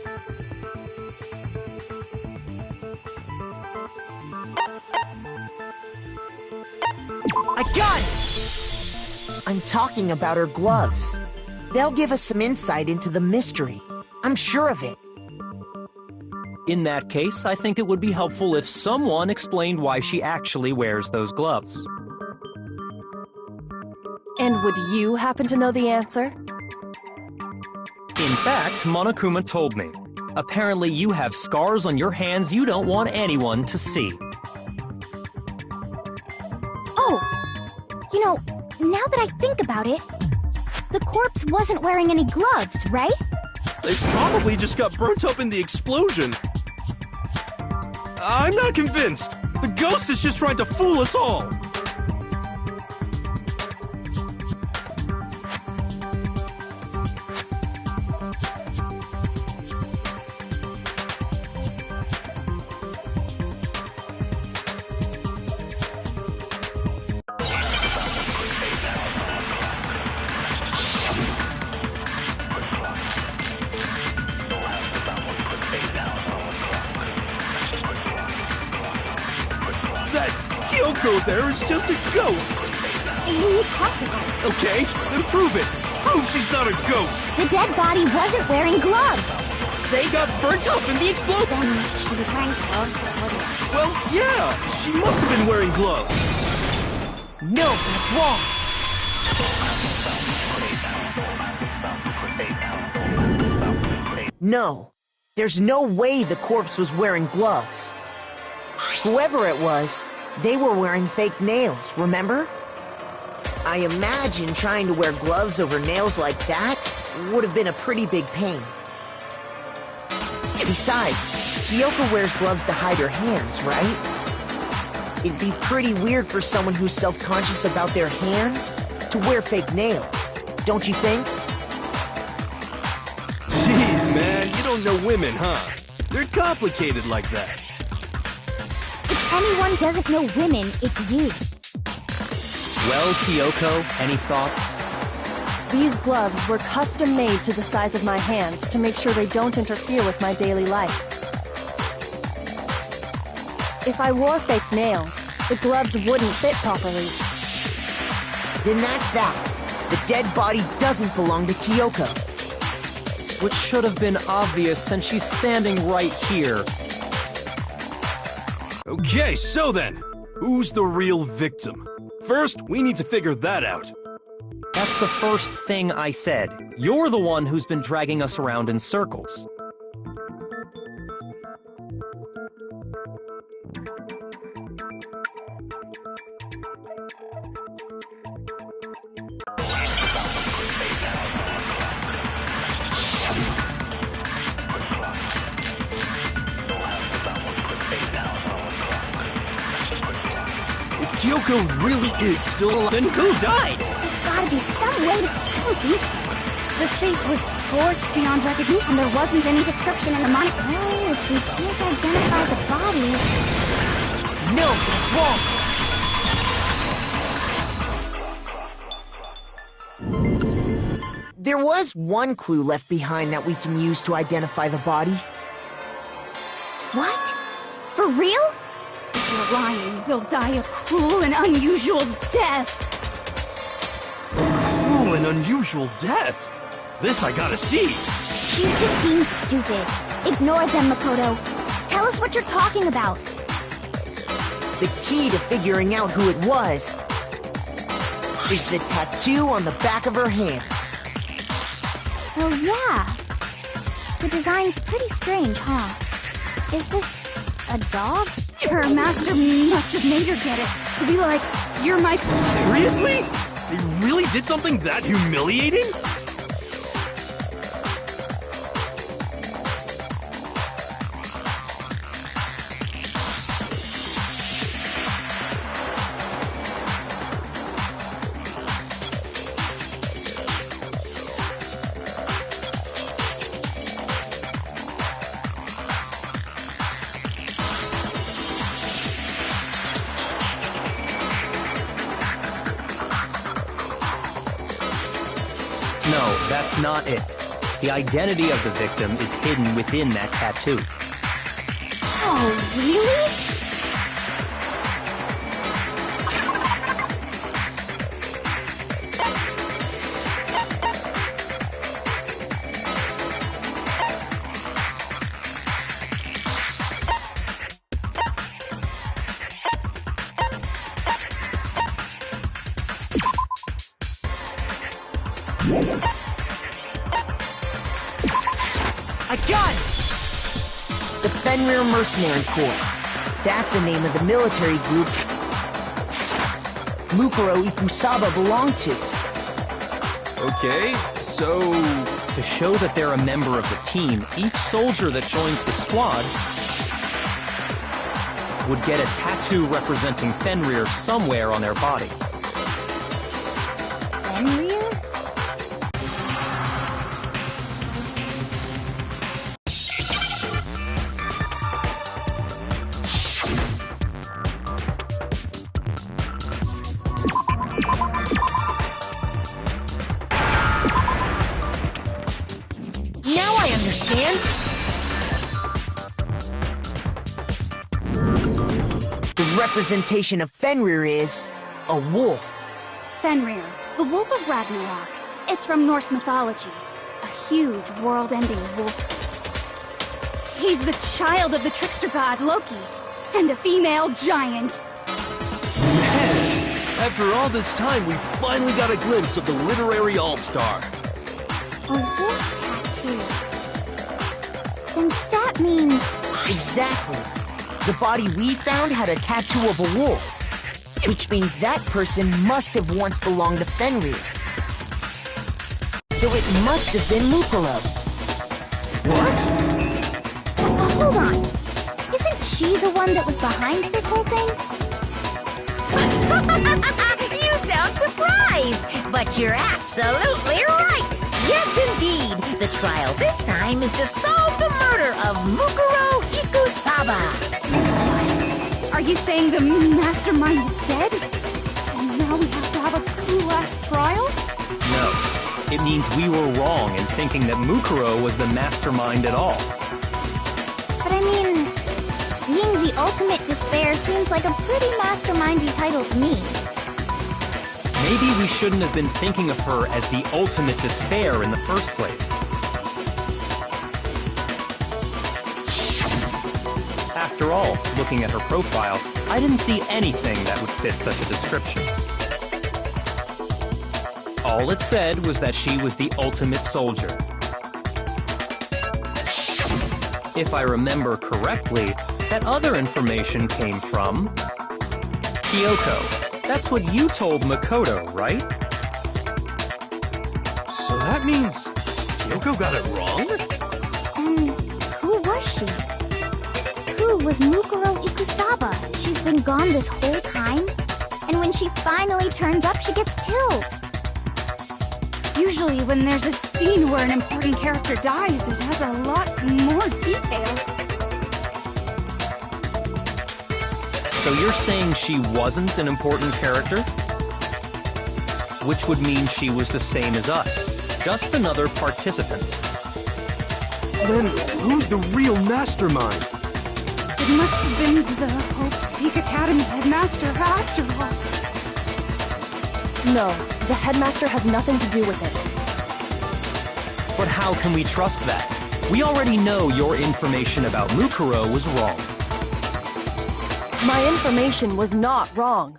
I got it! I'm talking about her gloves. They'll give us some insight into the mystery. I'm sure of it. In that case, I think it would be helpful if someone explained why she actually wears those gloves. And would you happen to know the answer? In fact, Monokuma told me. Apparently you have scars on your hands you don't want anyone to see. Oh! You know, now that I think about it, the corpse wasn't wearing any gloves, right? They probably just got burnt up in the explosion. I'm not convinced. The ghost is just trying to fool us all. That Kyoko there is just a ghost. Impossible. Okay, then prove it. Prove she's not a ghost. The dead body wasn't wearing gloves. They got burnt up in the explosion. Then she was wearing gloves before this. Well, yeah, she must have been wearing gloves. No, that's wrong. No, there's no way the corpse was wearing gloves. Whoever it was, they were wearing fake nails, remember? I imagine trying to wear gloves over nails like that would have been a pretty big pain. Besides, Kyoko wears gloves to hide her hands, right? It'd be pretty weird for someone who's self-conscious about their hands to wear fake nails, don't you think? Jeez, man, you don't know women, huh? They're complicated like that. If anyone doesn't know women, it's you. Well, Kyoko, any thoughts? These gloves were custom made to the size of my hands to make sure they don't interfere with my daily life. If I wore fake nails, the gloves wouldn't fit properly. Then that's that. The dead body doesn't belong to Kyoko. Which should have been obvious since she's standing right here. Okay, so then, who's the real victim? First, we need to figure that out. That's the first thing I said. You're the one who's been dragging us around in circles. Kyoko really is still alive. Then who died? There's gotta be some way to... I don't think so. The face was scorched beyond recognition, and there wasn't any description in the monitor. Oh, if we can't identify the body... No, that's wrong. There was one clue left behind that we can use to identify the body. What? For real? If you're lying, he'll die a cruel and unusual death. Cruel and unusual death? This I gotta see. She's just being stupid. Ignore them, Makoto. Tell us what you're talking about. The key to figuring out who it was is the tattoo on the back of her hand. Oh, yeah. The design's pretty strange, huh? Is this a dog? Her master must have made her get it. To be like, you're my... Seriously? They really did something that humiliating? No, that's not it. The identity of the victim is hidden within that tattoo. Oh, really? I got it! The Fenrir Mercenary Corps. That's the name of the military group Mukuro Ikusaba belonged to. Okay, so... To show that they're a member of the team, each soldier that joins the squad would get a tattoo representing Fenrir somewhere on their body. Fenrir? Now I understand! The representation of Fenrir is a wolf. Fenrir, the Wolf of Ragnarok. It's from Norse mythology. A huge, world-ending wolf face. He's the child of the trickster god Loki, and a female giant. Man, after all this time, we finally got a glimpse of the literary all-star. A wolf tattoo. Then that means... Exactly. The body we found had a tattoo of a wolf, which means that person must have once belonged to Fenrir. So it must have been Mukuro. What? Hold on. Isn't she the one that was behind this whole thing? You sound surprised, but you're absolutely right. Yes, indeed. The trial this time is to solve the murder of Mukuro Ikusaba. Are you saying the mastermind is dead? And now we have to trial? No. It means we were wrong in thinking that Mukuro was the mastermind at all. But I mean, being the ultimate despair seems like a pretty mastermindy title to me. Maybe we shouldn't have been thinking of her as the ultimate despair in the first place. After all, looking at her profile, I didn't see anything that would fit such a description. All it said was that she was the ultimate soldier. If I remember correctly, that other information came from Kyoko. That's what you told Makoto, right? So that means Kyoko got it wrong? And who was she? Who was Mukuro Ikusaba? She's been gone this whole time? And when she finally turns up, she gets killed. Usually when there's a scene where an important character dies, it has a lot more detail. So you're saying she wasn't an important character? Which would mean she was the same as us, just another participant. Then who's the real mastermind? It must have been the Hope's Peak Academy headmaster after all. No, the headmaster has nothing to do with it. But how can we trust that? We already know your information about Mukuro was wrong. My information was not wrong.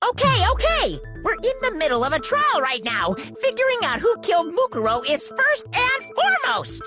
Okay. We're in the middle of a trial right now. Figuring out who killed Mukuro is first and foremost.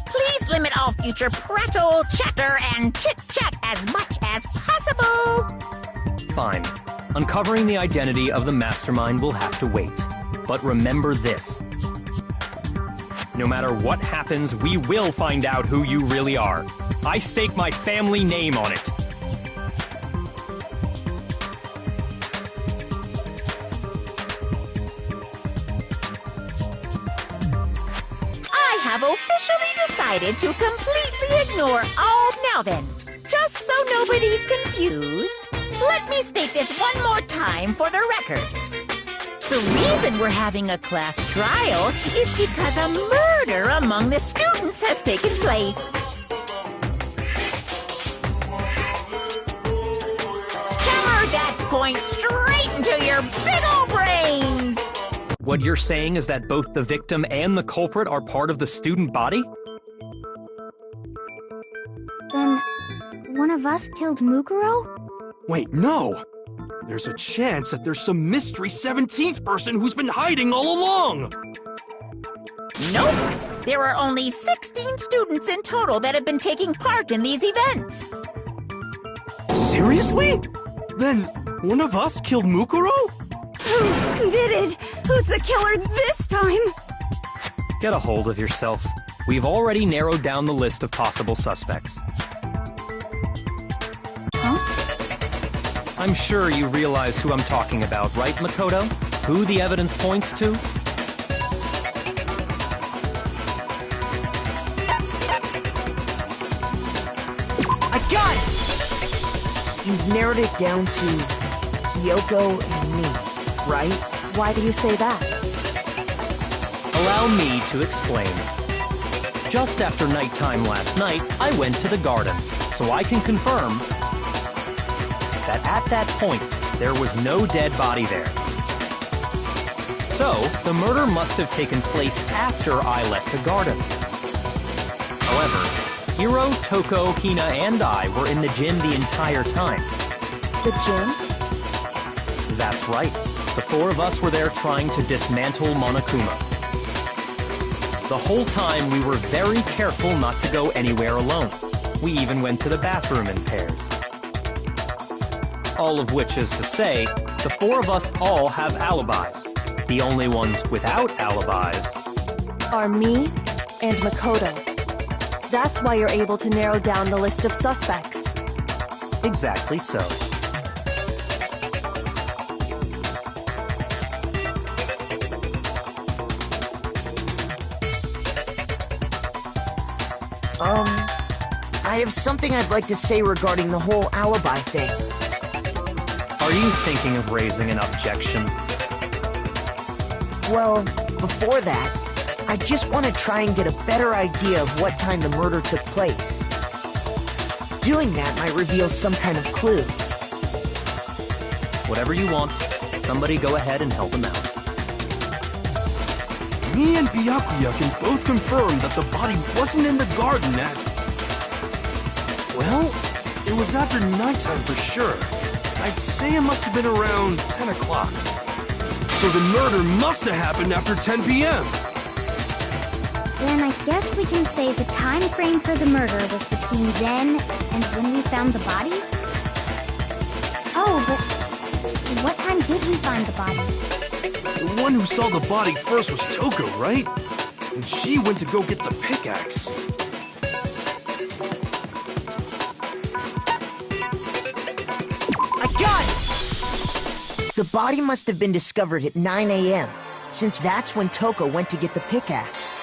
Please limit all future prattle, chatter, and chit-chat as much as possible. Fine. Uncovering the identity of the mastermind will have to wait. But remember this. No matter what happens, we will find out who you really are. I stake my family name on it. I have officially decided to completely ignore all. Now then, just so nobody's confused, let me state this one more time for the record. The reason we're having a class trial is because a murder among the students has taken place. Hammer that point straight into your big ol' brains! What you're saying is that both the victim and the culprit are part of the student body? Then, one of us killed Mukuro? Wait, no! There's a chance that there's some mystery 17th person who's been hiding all along! Nope! There are only 16 students in total that have been taking part in these events. Seriously? Then one of us killed Mukuro? Who did it? Who's the killer this time? Get a hold of yourself. We've already narrowed down the list of possible suspects. Huh? I'm sure you realize who I'm talking about, right, Makoto? Who the evidence points to? I got it! You've narrowed it down to Kyoko and me, right? Why do you say that? Allow me to explain. Just after nighttime last night, I went to the garden, so I can confirm that at that point, there was no dead body there. So, the murder must have taken place after I left the garden. However, Hiro, Toko, Hina, and I were in the gym the entire time. The gym? That's right. The four of us were there trying to dismantle Monokuma. The whole time we were very careful not to go anywhere alone. We even went to the bathroom in pairs. All of which is to say, the four of us all have alibis. The only ones without alibis Are me and Makoto. That's why you're able to narrow down the list of suspects. exactly so. I have something I'd like to say regarding the whole alibi thing. Are you thinking of raising an objection? Well, before that, I just want to try and get a better idea of what time the murder took place. Doing that might reveal some kind of clue. Whatever you want. Somebody go ahead and help him out. Me and Byakuya can both confirm that the body wasn't in the garden at... Well, it was after nighttime for sure. I'd say it must have been around 10 o'clock. So the murder must have happened after 10 p.m. Then I guess we can say the time frame for the murder was between then and when we found the body? Oh, but what time did we find the body? The one who saw the body first was Toko, right? And she went to go get the pickaxe. I got it! The body must have been discovered at 9 a.m., since that's when Toko went to get the pickaxe.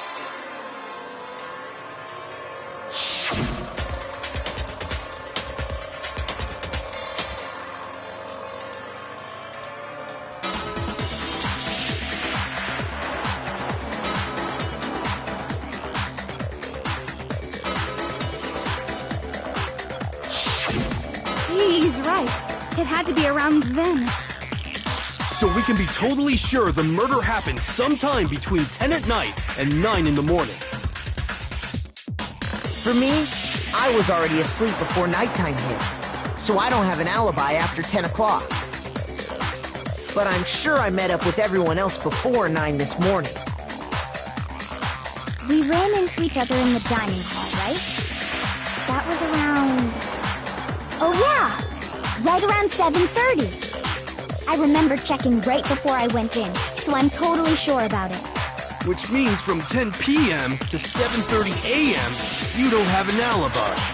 He's right. It had to be around then. So we can be totally sure the murder happened sometime between 10 at night and 9 in the morning. For me, I was already asleep before nighttime hit, so I don't have an alibi after 10 o'clock. But I'm sure I met up with everyone else before 9 this morning. We ran into each other in the dining hall, right? That was around... Oh yeah! Right around 7:30. I remember checking right before I went in, so I'm totally sure about it. Which means from 10 p.m. to 7:30 a.m., you don't have an alibi.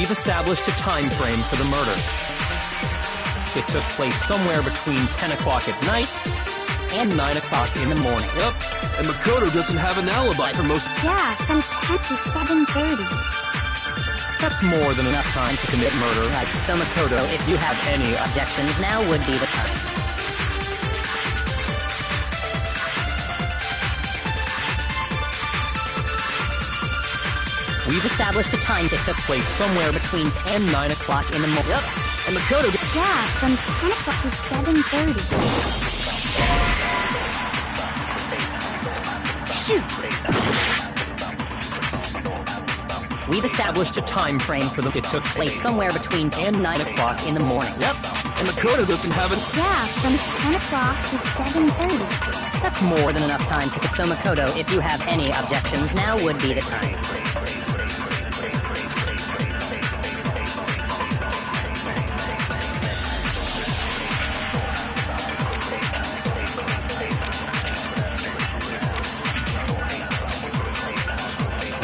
We've established a time frame for the murder. It took place somewhere between 10 o'clock at night and 9 o'clock in the morning. Yep, and Makoto doesn't have an alibi for most... Yeah, from 10 to 7:30. That's more than enough time to commit murder. Right, so Makoto, if you have any objections, now would be the time. We've established a time that took place somewhere between 10 and 9 o'clock in the morning. Yep, and Makoto... Yeah, from 10 o'clock to 7:30. Shoot! We've established a time frame for the... It took place somewhere between 10 and 9 o'clock in the morning. Yep, and Makoto doesn't have an... Yeah, from 10 o'clock to 7:30. That's more than enough time to... So Makoto, if you have any objections, now would be the time.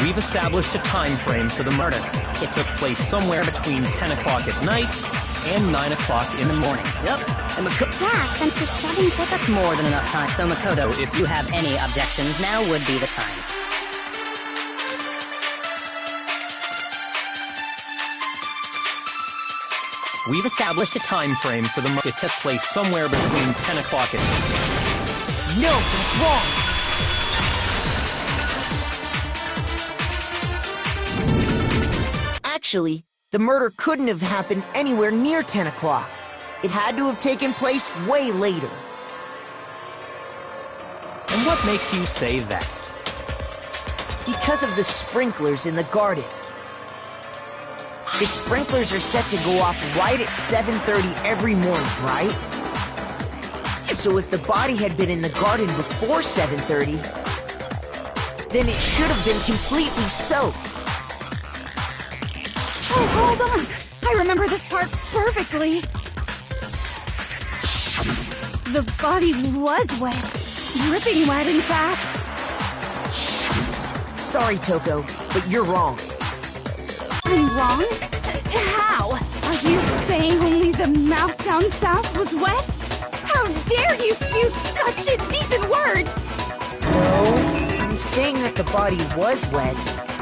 We've established a time frame for the murder. It took place somewhere between 10 o'clock at night and 9 o'clock in the morning. Yep, and Makoto... Yeah, from 7:30. That's more than enough time. So Makoto, if you have any objections, now would be the time. We've established a time frame for the murder. It took place somewhere between 10 o'clock at night. No, that's wrong! Actually, the murder couldn't have happened anywhere near 10 o'clock. It had to have taken place way later. And what makes you say that? Because of the sprinklers in the garden. The sprinklers are set to go off right at 7:30 every morning, right? So if the body had been in the garden before 7:30, then it should have been completely soaked. Oh, hold on! I remember this part perfectly. The body was wet. Dripping wet, in fact. Sorry, Toko, but you're wrong. I'm wrong? How? Are you saying only the mouth down south was wet? How dare you spew such indecent words! No, I'm saying that the body was wet,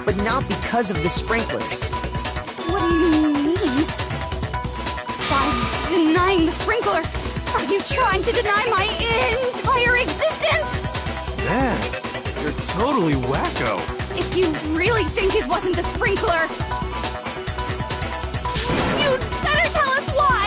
but not because of the sprinklers. What do you mean? By denying the sprinkler, are you trying to deny my entire existence? Man, you're totally wacko. If you really think it wasn't the sprinkler, you'd better tell us why!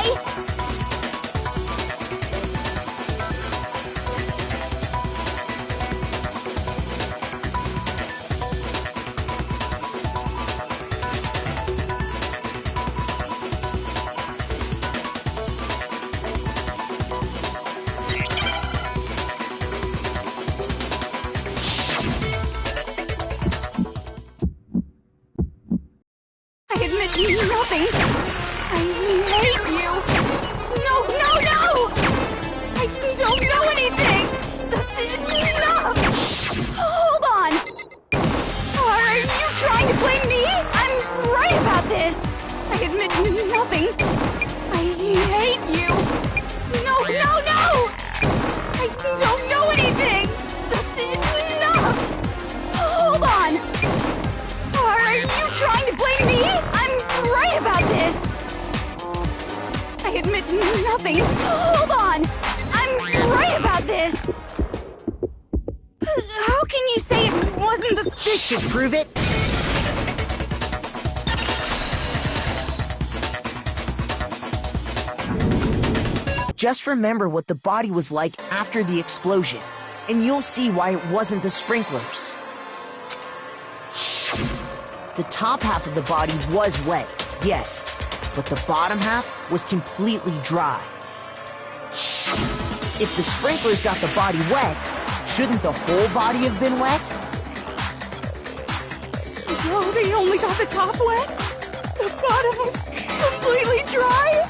I admit nothing. I hate you. No, no, no! I don't know anything. That's enough. Hold on. Are you trying to blame me? I'm right about this. I admit nothing. I hate you. No, no, no! I don't know anything. That's enough. Hold on. Are you trying to blame me? I'm right about this! I admit nothing. Hold on! I'm right about this! How can you say it wasn't the... This should prove it. Just remember what the body was like after the explosion, and you'll see why it wasn't the sprinklers. The top half of the body was wet, yes, but the bottom half was completely dry. If the sprinklers got the body wet, shouldn't the whole body have been wet? So they only got the top wet? The bottom was completely dry?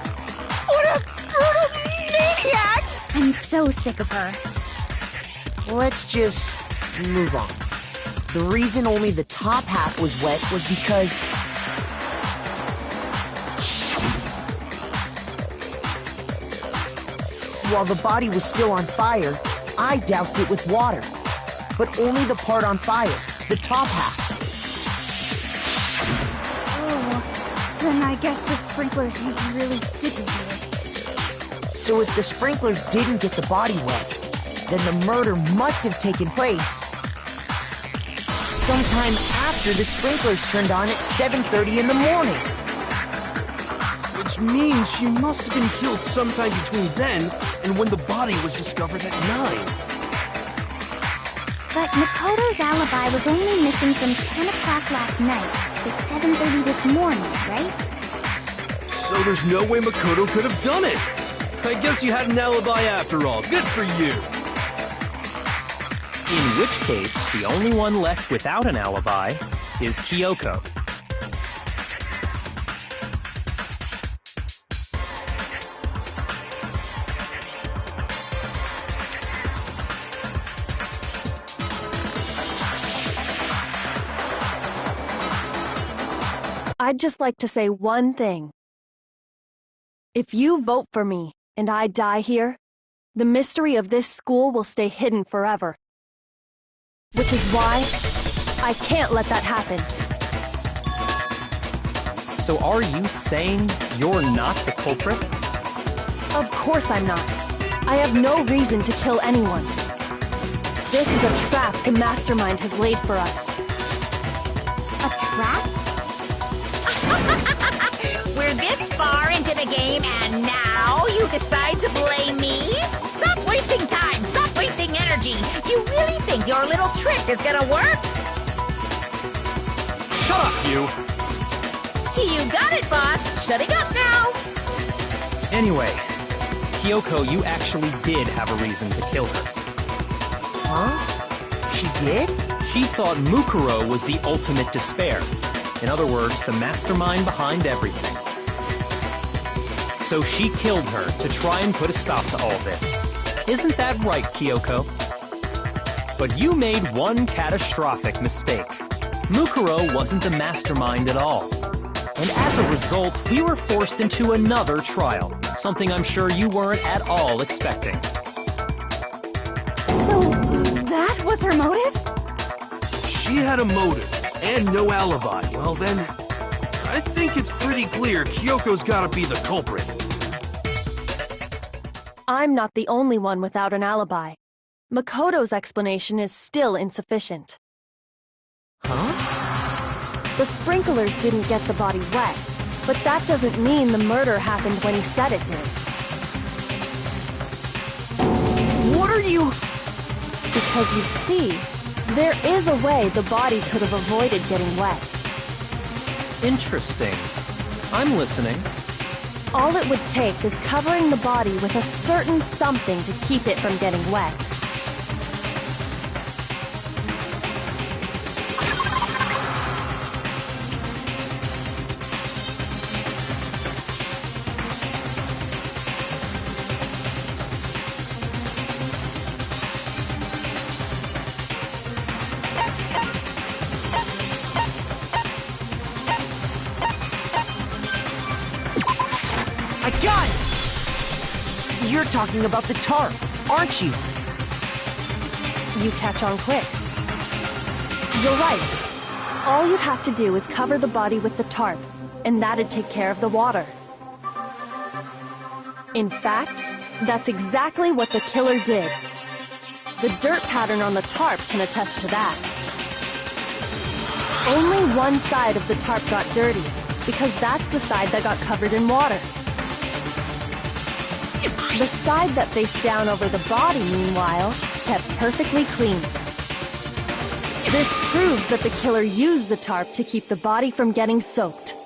What a brutal maniac! I'm so sick of her. Let's just move on. The reason only the top half was wet was because While the body was still on fire, I doused it with water. But only the part on fire, the top half. Oh, then I guess the sprinklers really didn't do it. So if the sprinklers didn't get the body wet, then the murder must have taken place sometime after the sprinklers turned on at 7:30 in the morning. Which means she must have been killed sometime between then and when the body was discovered at 9. But Makoto's alibi was only missing from 10 o'clock last night to 7:30 this morning, right? So there's no way Makoto could have done it. I guess you had an alibi after all. Good for you. In which case, the only one left without an alibi is Kyoko. I'd just like to say one thing. If you vote for me and I die here, the mystery of this school will stay hidden forever. Which is why I can't let that happen. So are you saying you're not the culprit? Of course I'm not. I have no reason to kill anyone. This is a trap the mastermind has laid for us. A trap? We're this far into the game and now you decide to blame me? Stop wasting time! Stop wasting energy! You really think your little trick is gonna work? Shut up, you! You got it, boss! Shutting up now! Anyway, Kyoko, you actually did have a reason to kill her. Huh? She did? She thought Mukuro was the ultimate despair. In other words, the mastermind behind everything. So she killed her to try and put a stop to all this. Isn't that right, Kyoko? But you made one catastrophic mistake. Mukuro wasn't the mastermind at all. And as a result, we were forced into another trial, something I'm sure you weren't at all expecting. So, that was her motive? She had a motive and no alibi. Well then, I think it's pretty clear Kyoko's gotta be the culprit. I'm not the only one without an alibi. Makoto's explanation is still insufficient. Huh? The sprinklers didn't get the body wet, but that doesn't mean the murder happened when he said it did. What are you... Because you see, there is a way the body could have avoided getting wet. Interesting. I'm listening. All it would take is covering the body with a certain something to keep it from getting wet. I got it! You're talking about the tarp, aren't you? You catch on quick. You're right. All you'd have to do is cover the body with the tarp, and that'd take care of the water. In fact, that's exactly what the killer did. The dirt pattern on the tarp can attest to that. Only one side of the tarp got dirty, because that's the side that got covered in water. The side that faced down over the body, meanwhile, kept perfectly clean. This proves that the killer used the tarp to keep the body from getting soaked.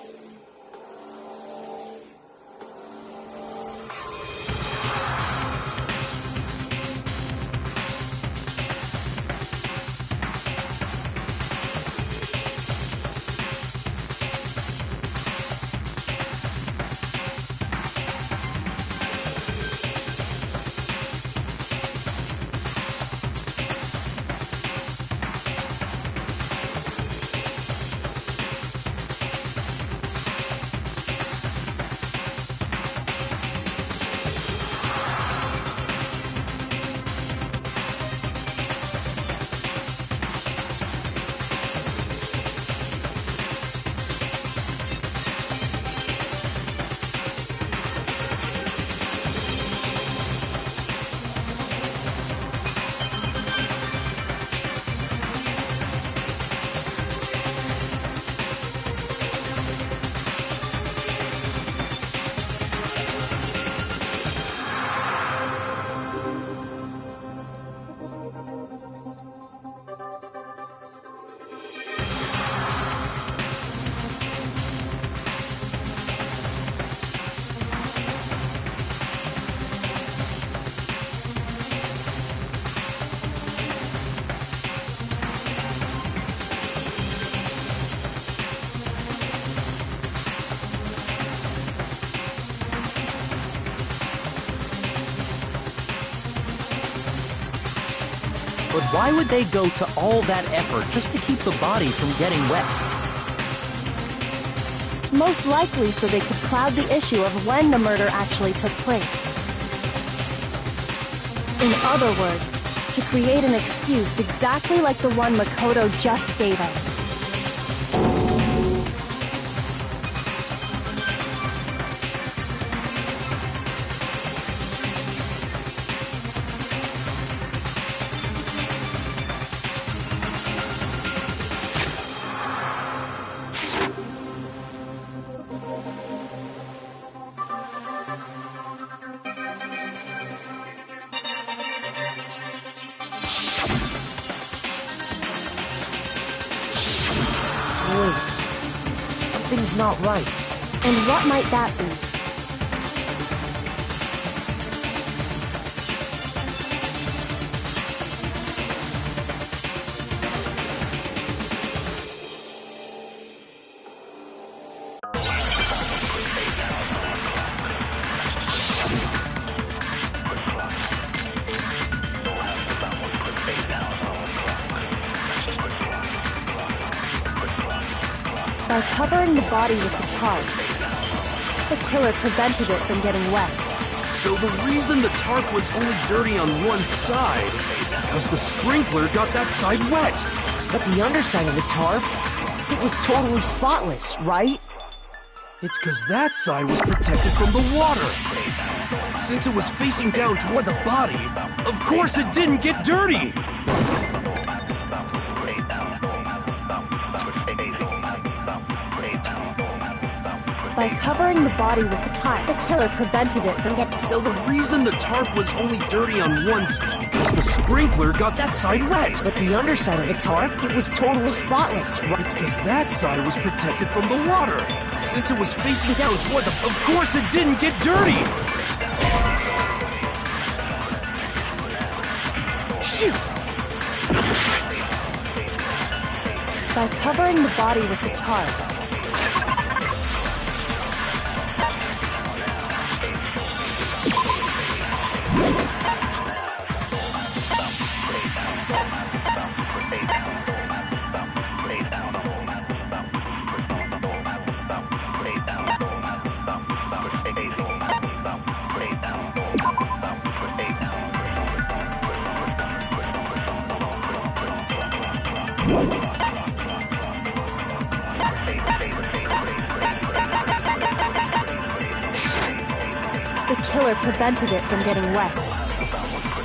But why would they go to all that effort just to keep the body from getting wet? Most likely so they could cloud the issue of when the murder actually took place. In other words, to create an excuse exactly like the one Makoto just gave us. Wait, something's not right. And what might that be? By covering the body with the tarp, the killer prevented it from getting wet. So the reason the tarp was only dirty on one side is because the sprinkler got that side wet. But the underside of the tarp, it was totally spotless, right? It's because that side was protected from the water. Since it was facing down toward the body, of course it didn't get dirty. By covering the body with the tarp, the killer prevented it from getting... So the reason the tarp was only dirty on one side is because the sprinkler got that side wet. But the underside of the tarp, it was totally spotless, right? It's because that side was protected from the water. Since it was facing down toward the... Of course it didn't get dirty! Shoot! By covering the body with the tarp, the killer prevented it from getting wet.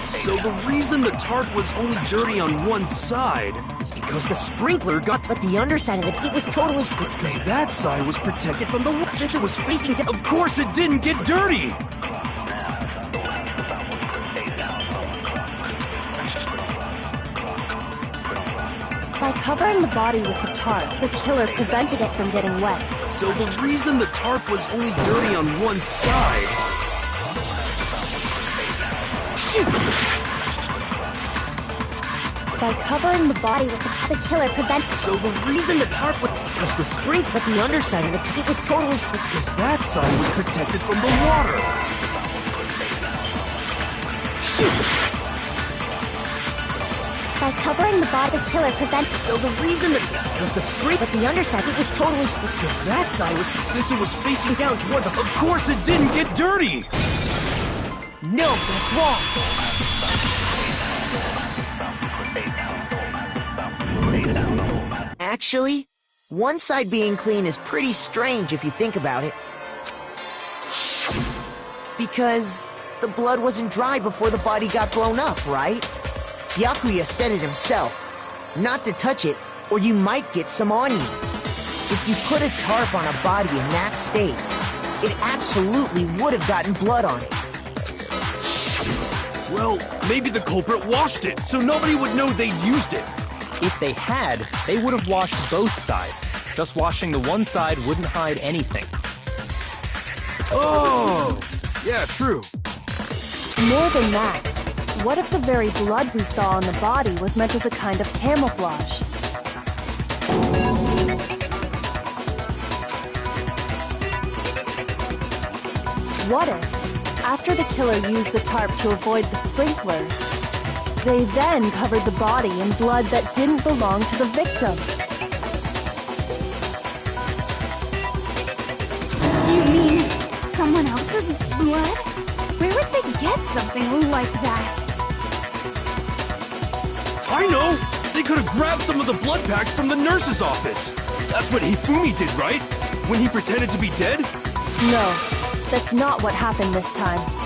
So the reason the tarp was only dirty on one side is because the sprinkler got... But the underside of it was totally... It's because that side was protected from the... Since it was facing down... Of course it didn't get dirty! By covering the body with the tarp, the killer prevented it from getting wet. So the reason the tarp was only dirty on one side... Shoot! By covering the body with the killer prevents... So the reason the tarp was... Because the sprinkler... But the underside of the tarp, it was totally... It's because that side was protected from the water. Shoot! By covering the body, the killer prevents... So the reason that... Because the sprinkler... But the underside, it was totally... It's because that side was... Since it was facing down toward the... Of course it didn't get dirty! No, that's wrong! Actually, one side being clean is pretty strange if you think about it. Because the blood wasn't dry before the body got blown up, right? Byakuya said it himself. Not to touch it, or you might get some on you. If you put a tarp on a body in that state, it absolutely would have gotten blood on it. Well, maybe the culprit washed it, so nobody would know they used it. If they had, they would have washed both sides. Just washing the one side wouldn't hide anything. Oh! Yeah, true. More than that, what if the very blood we saw on the body was meant as a kind of camouflage? What if, after the killer used the tarp to avoid the sprinklers, They then covered the body in blood that didn't belong to the victim. You mean someone else's blood? Where would they get something like that? I know! They could have grabbed some of the blood packs from the nurse's office. That's what Hifumi did, right? When he pretended to be dead? No, that's not what happened this time.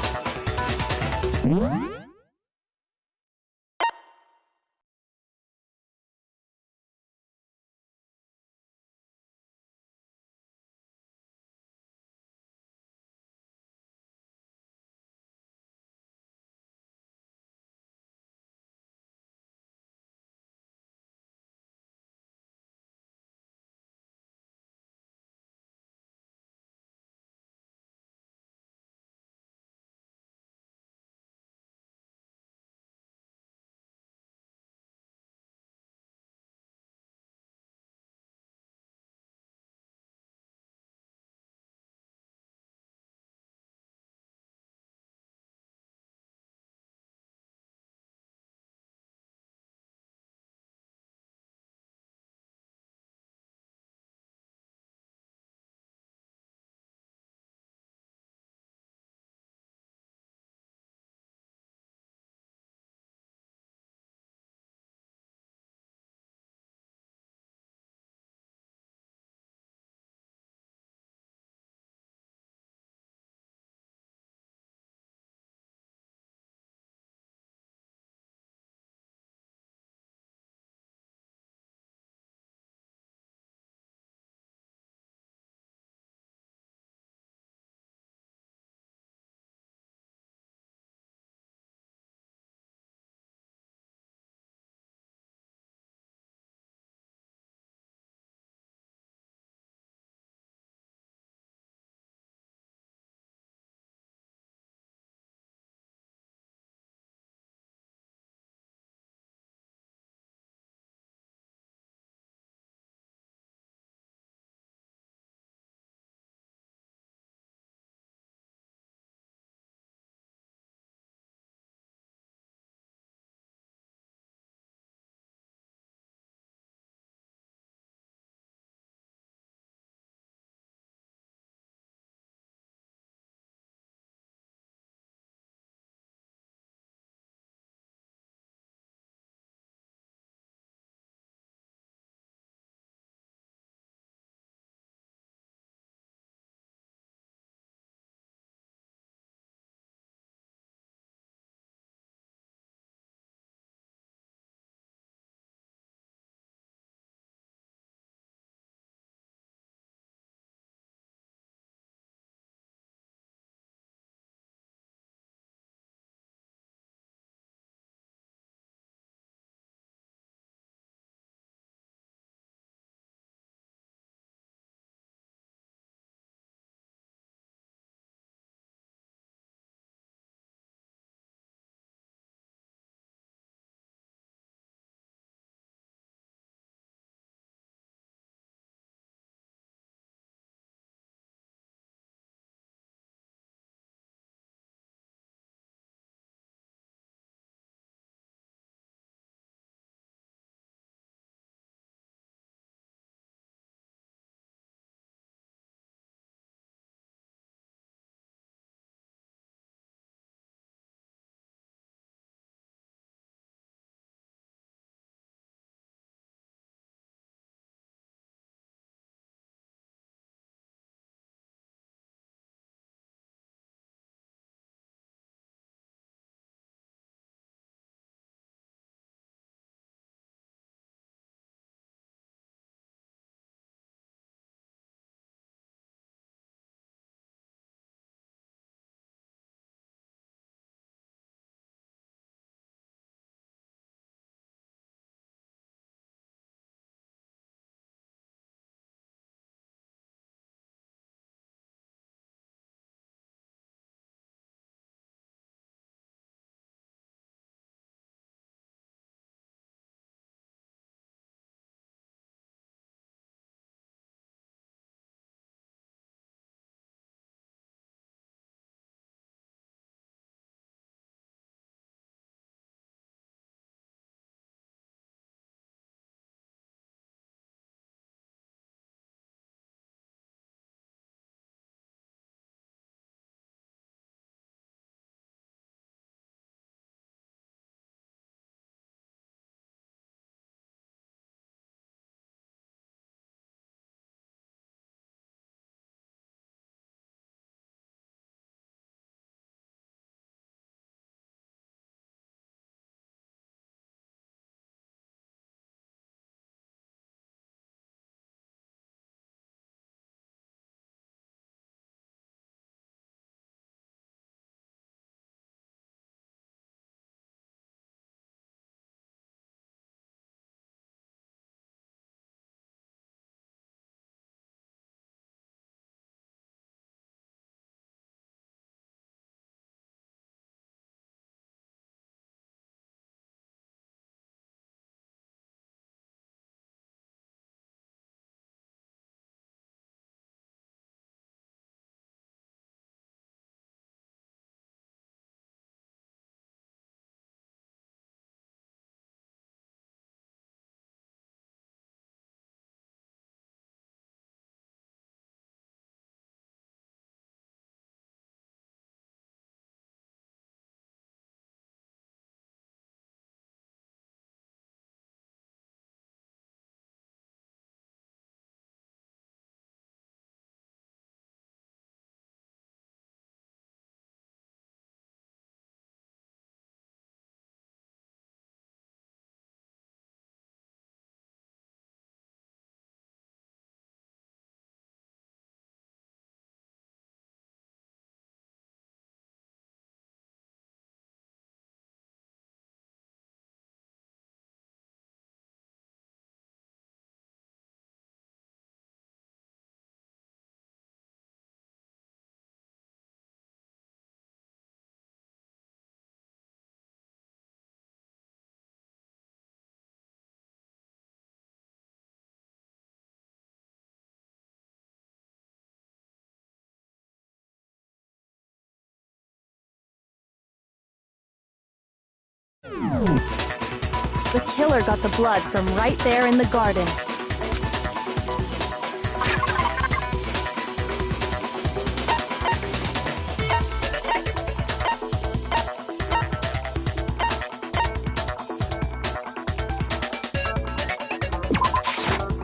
The killer got the blood from right there in the garden.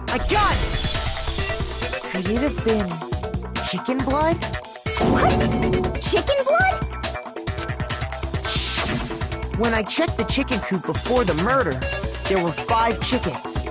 I got it! Could it have been chicken blood? What? Chicken blood? When I checked the chicken coop before the murder, there were 5 chickens.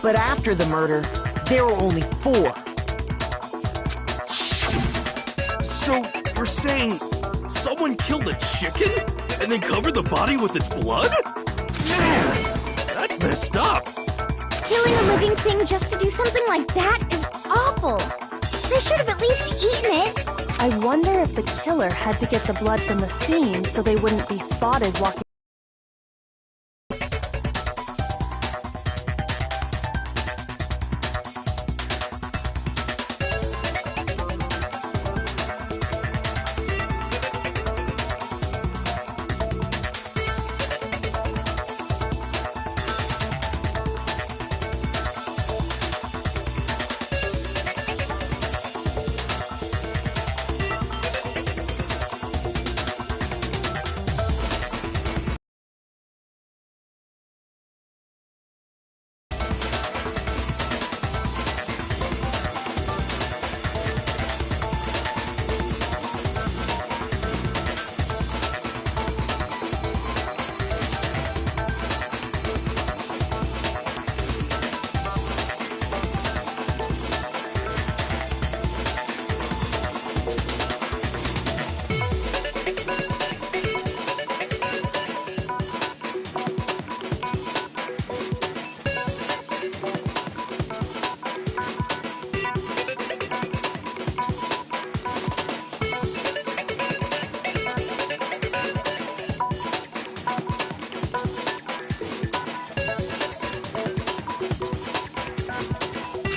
But after the murder, there were only 4. So, you're saying someone killed a chicken and then covered the body with its blood? Man, that's messed up. Killing a living thing just to do something like that is awful. They should have at least eaten it. I wonder if the killer had to get the blood from the scene so they wouldn't be spotted walking.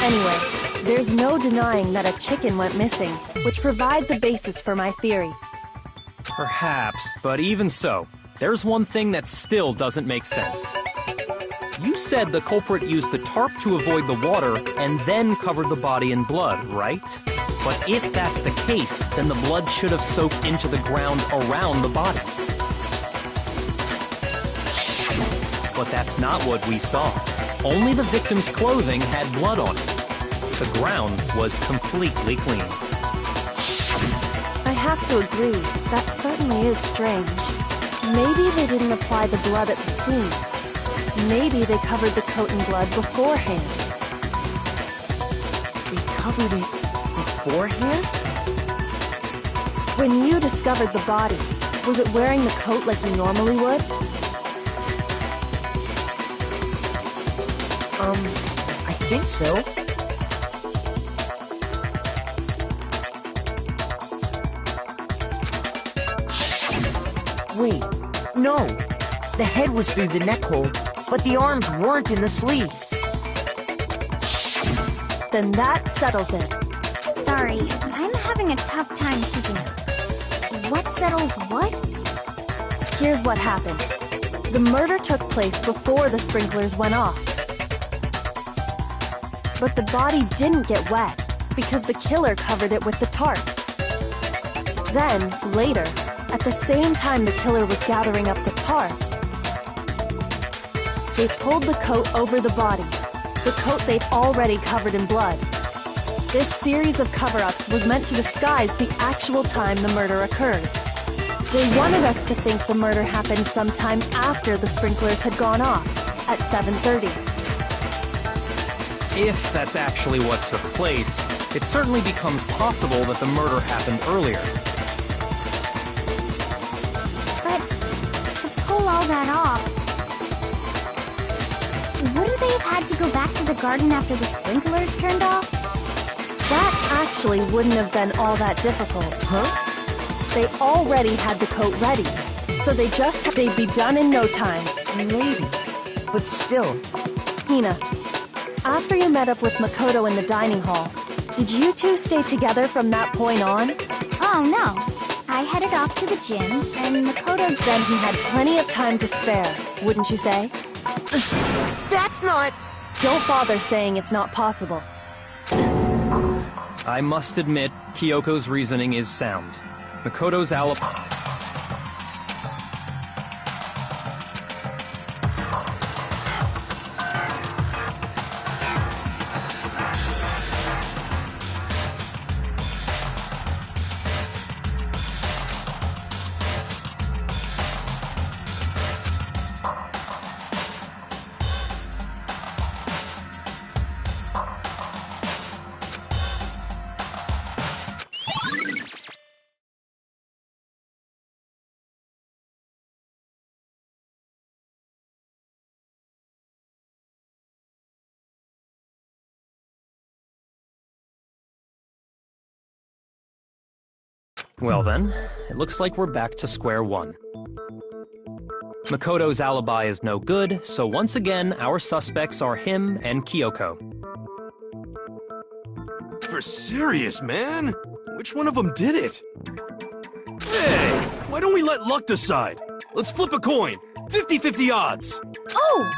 Anyway, there's no denying that a chicken went missing, which provides a basis for my theory. Perhaps, but even so, there's one thing that still doesn't make sense. You said the culprit used the tarp to avoid the water and then covered the body in blood, right? But if that's the case, then the blood should have soaked into the ground around the body. But that's not what we saw. Only the victim's clothing had blood on it. The ground was completely clean. I have to agree, that certainly is strange. Maybe they didn't apply the blood at the scene. Maybe they covered the coat in blood beforehand. They covered it beforehand? When you discovered the body, was it wearing the coat like you normally would? I think so. Wait, no. The head was through the neck hole, but the arms weren't in the sleeves. Then that settles it. Sorry, I'm having a tough time keeping up. What settles what? Here's what happened. The murder took place before the sprinklers went off. But the body didn't get wet because the killer covered it with the tarp. Then, later, at the same time the killer was gathering up the tarp, they pulled the coat over the body, the coat they'd already covered in blood. This series of cover-ups was meant to disguise the actual time the murder occurred. They wanted us to think the murder happened sometime after the sprinklers had gone off, at 7:30. If that's actually what took place, it certainly becomes possible that the murder happened earlier. But to pull all that off, wouldn't they have had to go back to the garden after the sprinklers turned off? That actually wouldn't have been all that difficult. Huh? They already had the coat ready, so they'd be done in no time. Maybe. But still. Hina, after you met up with Makoto in the dining hall, did you two stay together from that point on? Oh no. I headed off to the gym, and Makoto... Then he had plenty of time to spare, wouldn't you say? That's not... Don't bother saying it's not possible. I must admit, Kyoko's reasoning is sound. Makoto's alibi... Well then, it looks like we're back to square one. Makoto's alibi is no good, so once again, our suspects are him and Kyoko. For serious, man? Which one of them did it? Hey, why don't we let luck decide? Let's flip a coin. 50-50 odds. Oh!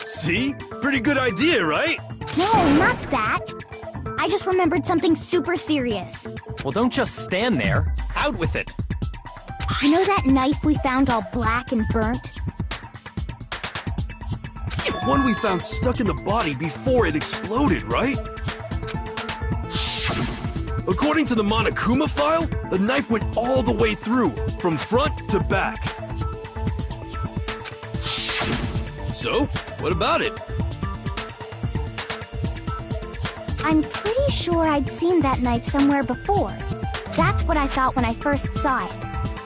See? Pretty good idea, right? No, not that. I just remembered something super serious. Well, don't just stand there. Out with it. You know that knife we found all black and burnt? One we found stuck in the body before it exploded, right? According to the Monokuma file, the knife went all the way through, from front to back. So, what about it? I'm pretty sure I'd seen that knife somewhere before. That's what I thought when I first saw it.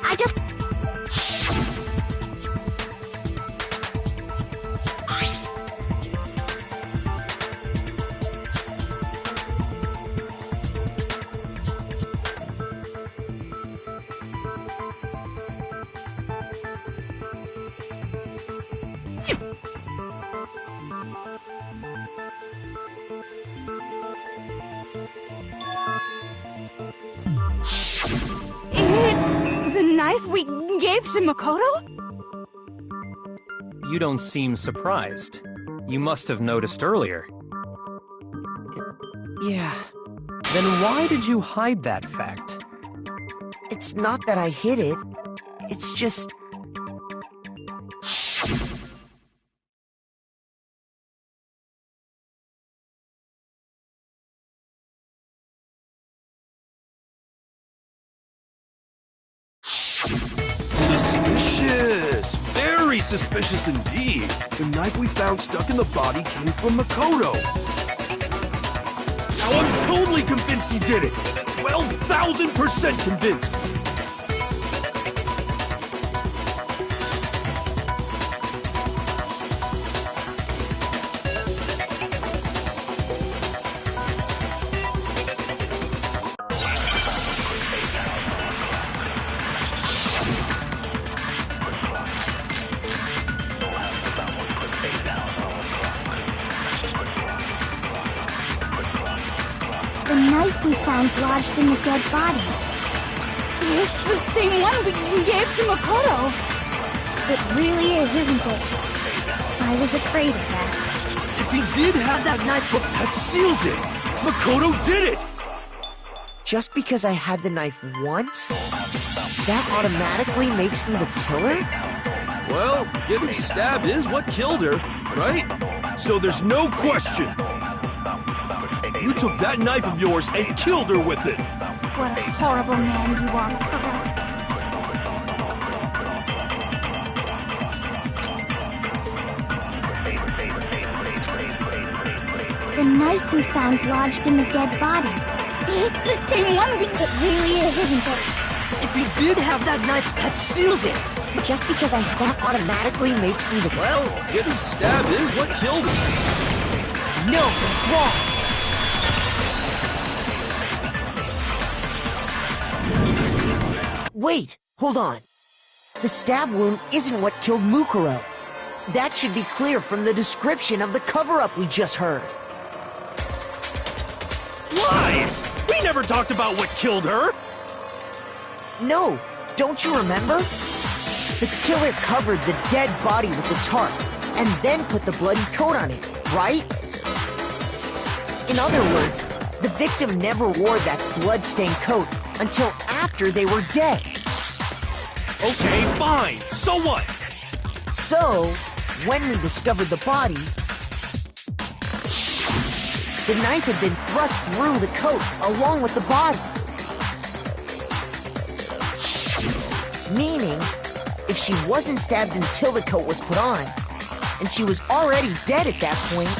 I just... It's the knife we gave to Makoto? You don't seem surprised. You must have noticed earlier. Yeah. Then why did you hide that fact? It's not that I hid it. It's just... Suspicious! Very suspicious indeed. The knife we found stuck in the body came from Makoto. Now I'm totally convinced he did it. 12,000% convinced. The knife we found lodged in the dead body. It's the same one we gave to Makoto. It really is, isn't it? I was afraid of that. If he did have that knife, that seals it. Makoto did it. Just because I had the knife once, that automatically makes me the killer? Well, getting stabbed is what killed her, right? So there's no question. You took that knife of yours and killed her with it. What a horrible man you are, Makoto. The knife we found lodged in the dead body. It's the same one we... It really is, isn't it? If he did have that knife, that seals it. Just because I that automatically makes me the... Well, getting stabbed is what killed her. No, that's wrong. Wait, hold on. The stab wound isn't what killed Mukuro. That should be clear from the description of the cover-up we just heard. Lies! We never talked about what killed her. No, don't you remember? The killer covered the dead body with the tarp and then put the bloody coat on it, right? In other words, the victim never wore that blood-stained coat until after they were dead. Okay, fine. So what? So, when we discovered the body, the knife had been thrust through the coat along with the body. Meaning, if she wasn't stabbed until the coat was put on, and she was already dead at that point,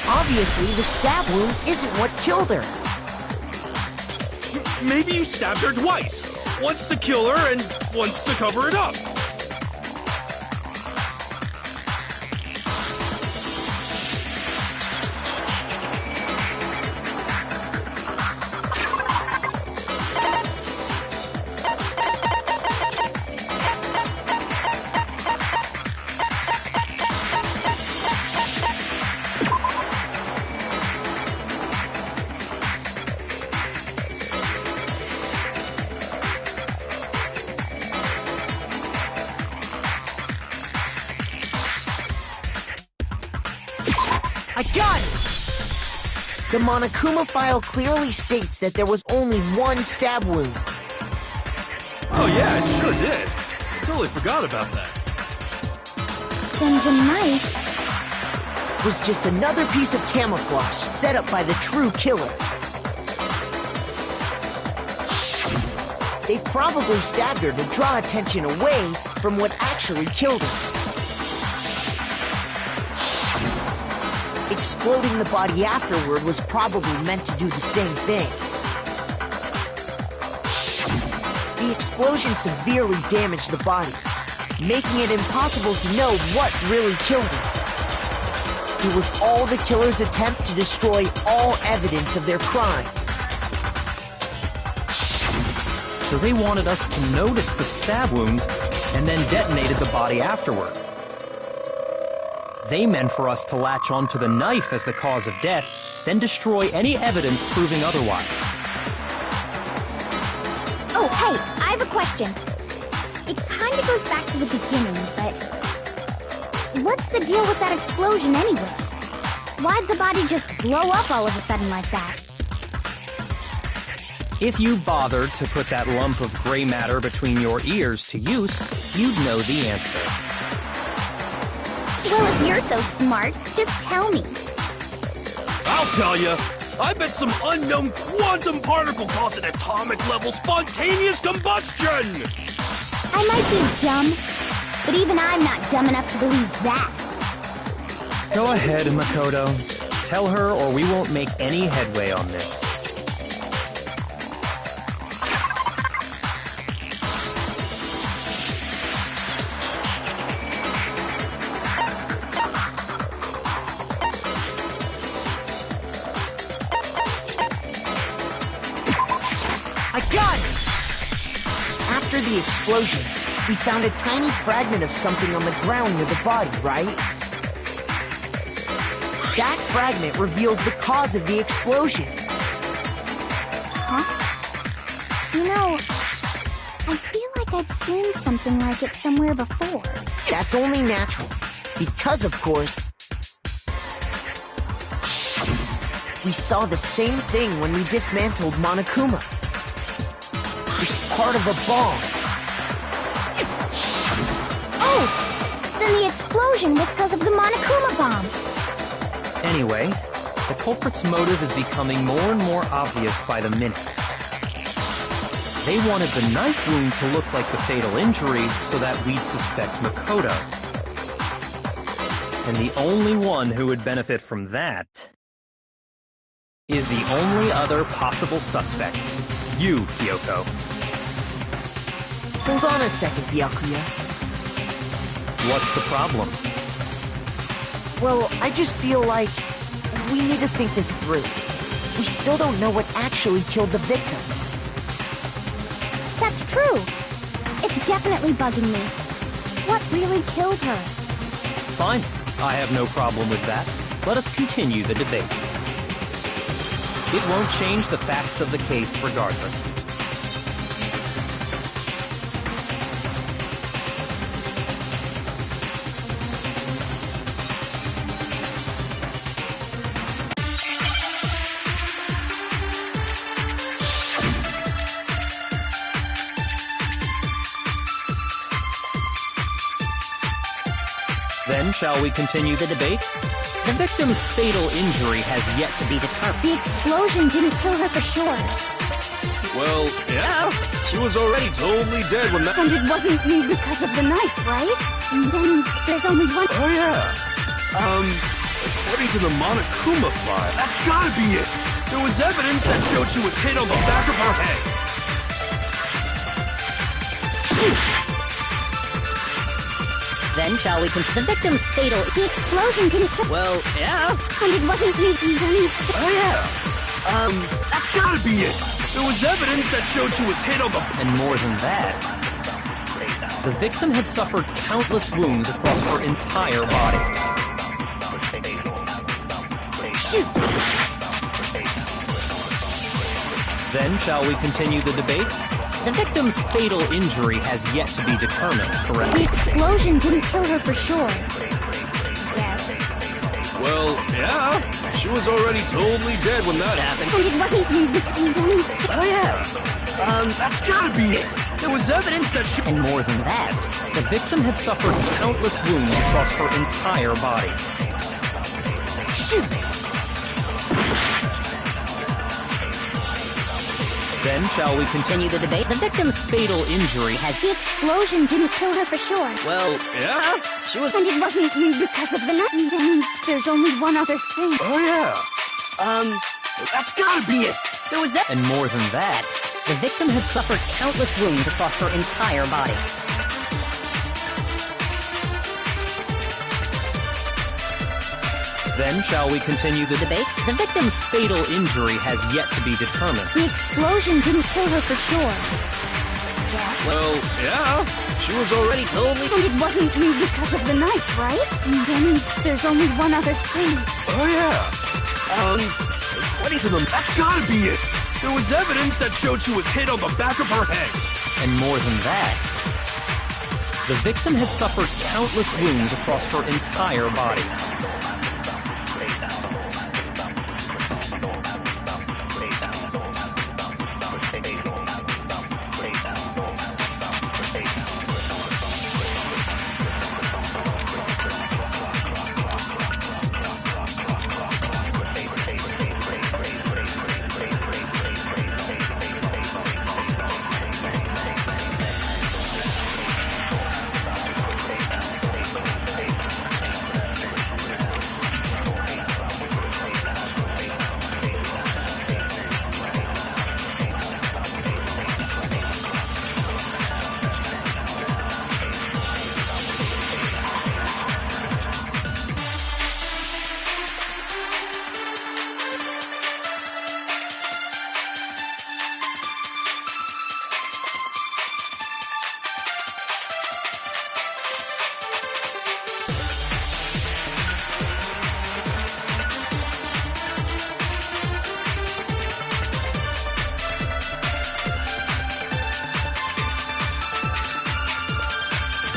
obviously the stab wound isn't what killed her. Maybe you stabbed her twice. Once to kill her and once to cover it up. I got it! The Monokuma file clearly states that there was only one stab wound. Oh yeah, it sure did. Totally forgot about that. Then the knife Was just another piece of camouflage set up by the true killer. They probably stabbed her to draw attention away from what actually killed her. Exploding the body afterward was probably meant to do the same thing. The explosion severely damaged the body, making it impossible to know what really killed her. It was all the killer's attempt to destroy all evidence of their crime. So they wanted us to notice the stab wound and then detonated the body afterward. They meant for us to latch onto the knife as the cause of death, then destroy any evidence proving otherwise. Oh, hey, I have a question. It kind of goes back to the beginning, but What's the deal with that explosion anyway? Why'd the body just blow up all of a sudden like that? If you bothered to put that lump of gray matter between your ears to use, you'd know the answer. Well, if you're so smart, just tell me. I'll tell you. I bet some unknown quantum particle cause an atomic level spontaneous combustion! I might be dumb, but even I'm not dumb enough to believe that. Go ahead, Makoto. Tell her or we won't make any headway on this. I got it! After the explosion, we found a tiny fragment of something on the ground near the body, right? That fragment reveals the cause of the explosion. Huh? You know, I feel like I've seen something like it somewhere before. That's only natural. Because, of course, we saw the same thing when we dismantled Monokuma. It's part of a bomb. Oh! Then the explosion was because of the Monokuma bomb. Anyway, the culprit's motive is becoming more and more obvious by the minute. They wanted the knife wound to look like the fatal injury so that we'd suspect Makoto. And the only one who would benefit from that is the only other possible suspect. You, Kyoko. Hold on a second, Byakuya. What's the problem? Well, I just feel like we need to think this through. We still don't know what actually killed the victim. That's true. It's definitely bugging me. What really killed her? Fine. I have no problem with that. Let us continue the debate. It won't change the facts of the case regardless. Then, shall we continue the debate? The victim's fatal injury has yet to be determined. The explosion didn't kill her for sure. Well, yeah. She was already totally dead when that... And it wasn't me because of the knife, right? And then there's only one... Oh, yeah. According to the Monokuma file, that's gotta be it. There was evidence that showed she was hit on the back of her head. Shoot! Then shall we continue? The victim's fatal... The explosion didn't kill... Well, yeah. And it wasn't me, and then... Oh, yeah. That's gotta be it. There was evidence that showed she was hit on the... And more than that, the victim had suffered countless wounds across her entire body. Shoot! Then, shall we continue the debate? The victim's fatal injury has yet to be determined, correct? The explosion didn't kill her for sure. Yes. Well, yeah. She was already totally dead when that happened. And it wasn't me, and then... Oh, yeah. That's gotta be it. There was evidence that she... And more than that, the victim had suffered countless wounds across her entire body. Shoot! Then, shall we continue the debate? The victim's fatal injury has... The explosion didn't kill her for sure. Well, yeah. She was... And it wasn't me because of the knife. And then there's only one other thing. Oh, yeah. That's gotta be it. There was... And more than that, the victim had suffered countless wounds across her entire body. Then, shall we continue the debate? The victim's fatal injury has yet to be determined. The explosion didn't kill her for sure. Yes. Well, yeah. She was already totally... And it wasn't me because of the knife, right? And then there's only one other thing. Oh, yeah. According to them, that's gotta be it. There was evidence that showed she was hit on the back of her head. And more than that, The victim had suffered countless wounds across her entire body.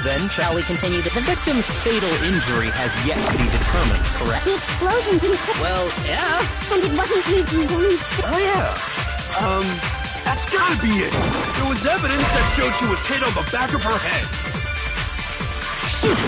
Then, shall we continue? The victim's fatal injury has yet to be determined, correct? The explosion didn't hit. Well, yeah. And it wasn't even. Oh, yeah. That's gotta be it. There was evidence that showed she was hit on the back of her head. Shoot!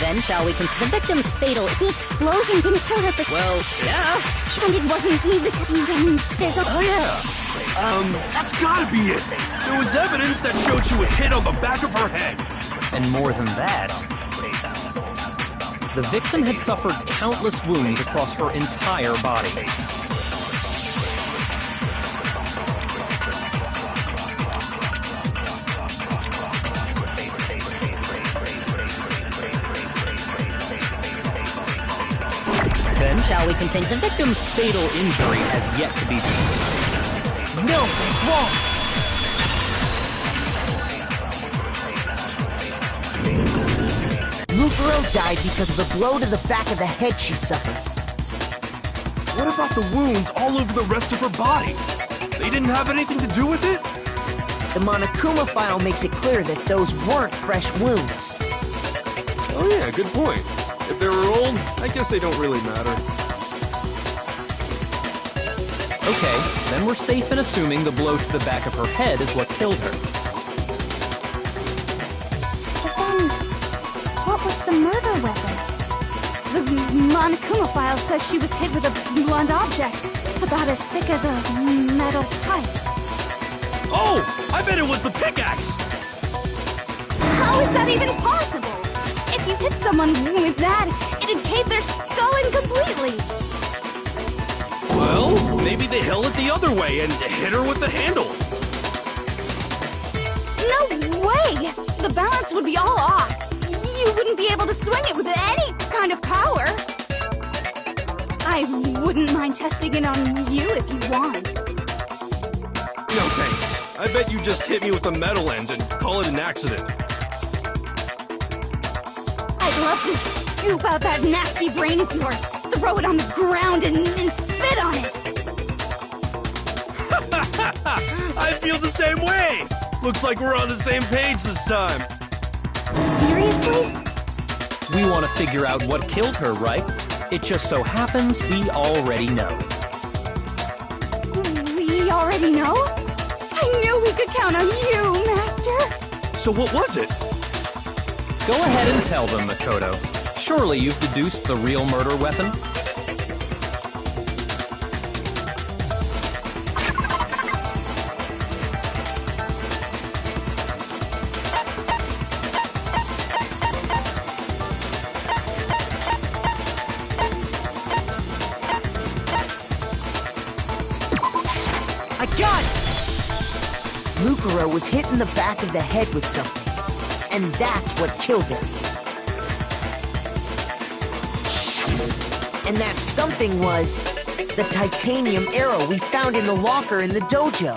Then, shall we continue? The victim's fatal... The explosion didn't kill her, but... Well, yeah. And it wasn't even... There's a... Oh, yeah. That's gotta be it. There was evidence that showed she was hit on the back of her head. And more than that, the victim had suffered countless wounds across her entire body. Then, shall we continue? The victim's fatal injury has yet to be determined. No, it's wrong. Mukuro died because of the blow to the back of the head she suffered. What about the wounds all over the rest of her body? They didn't have anything to do with it? The Monokuma file makes it clear that those weren't fresh wounds. Oh yeah, good point. If they were old, I guess they don't really matter. Okay, then we're safe in assuming the blow to the back of her head is what killed her. But then... what was the murder weapon? The Monokuma file says she was hit with a blunt object, about as thick as a metal pipe. Oh! I bet it was the pickaxe! How is that even possible? If you hit someone with that, it'd cave their skull in completely. Well, maybe they held it the other way and hit her with the handle. No way! The balance would be all off. You wouldn't be able to swing it with any kind of power. I wouldn't mind testing it on you if you want. No thanks. I bet you just hit me with a metal end and call it an accident. I'd love to scoop out that nasty brain of yours, throw it on the ground, and spit on it. I feel the same way. Looks like we're on the same page this time. Seriously? We want to figure out what killed her, right? It just so happens we already know. We already know? I knew we could count on you, Master. So what was it? Go ahead and tell them, Makoto. Surely you've deduced the real murder weapon? I got it! Mukuro was hit in the back of the head with something, and that's what killed her. And that something was the titanium arrow we found in the locker in the dojo.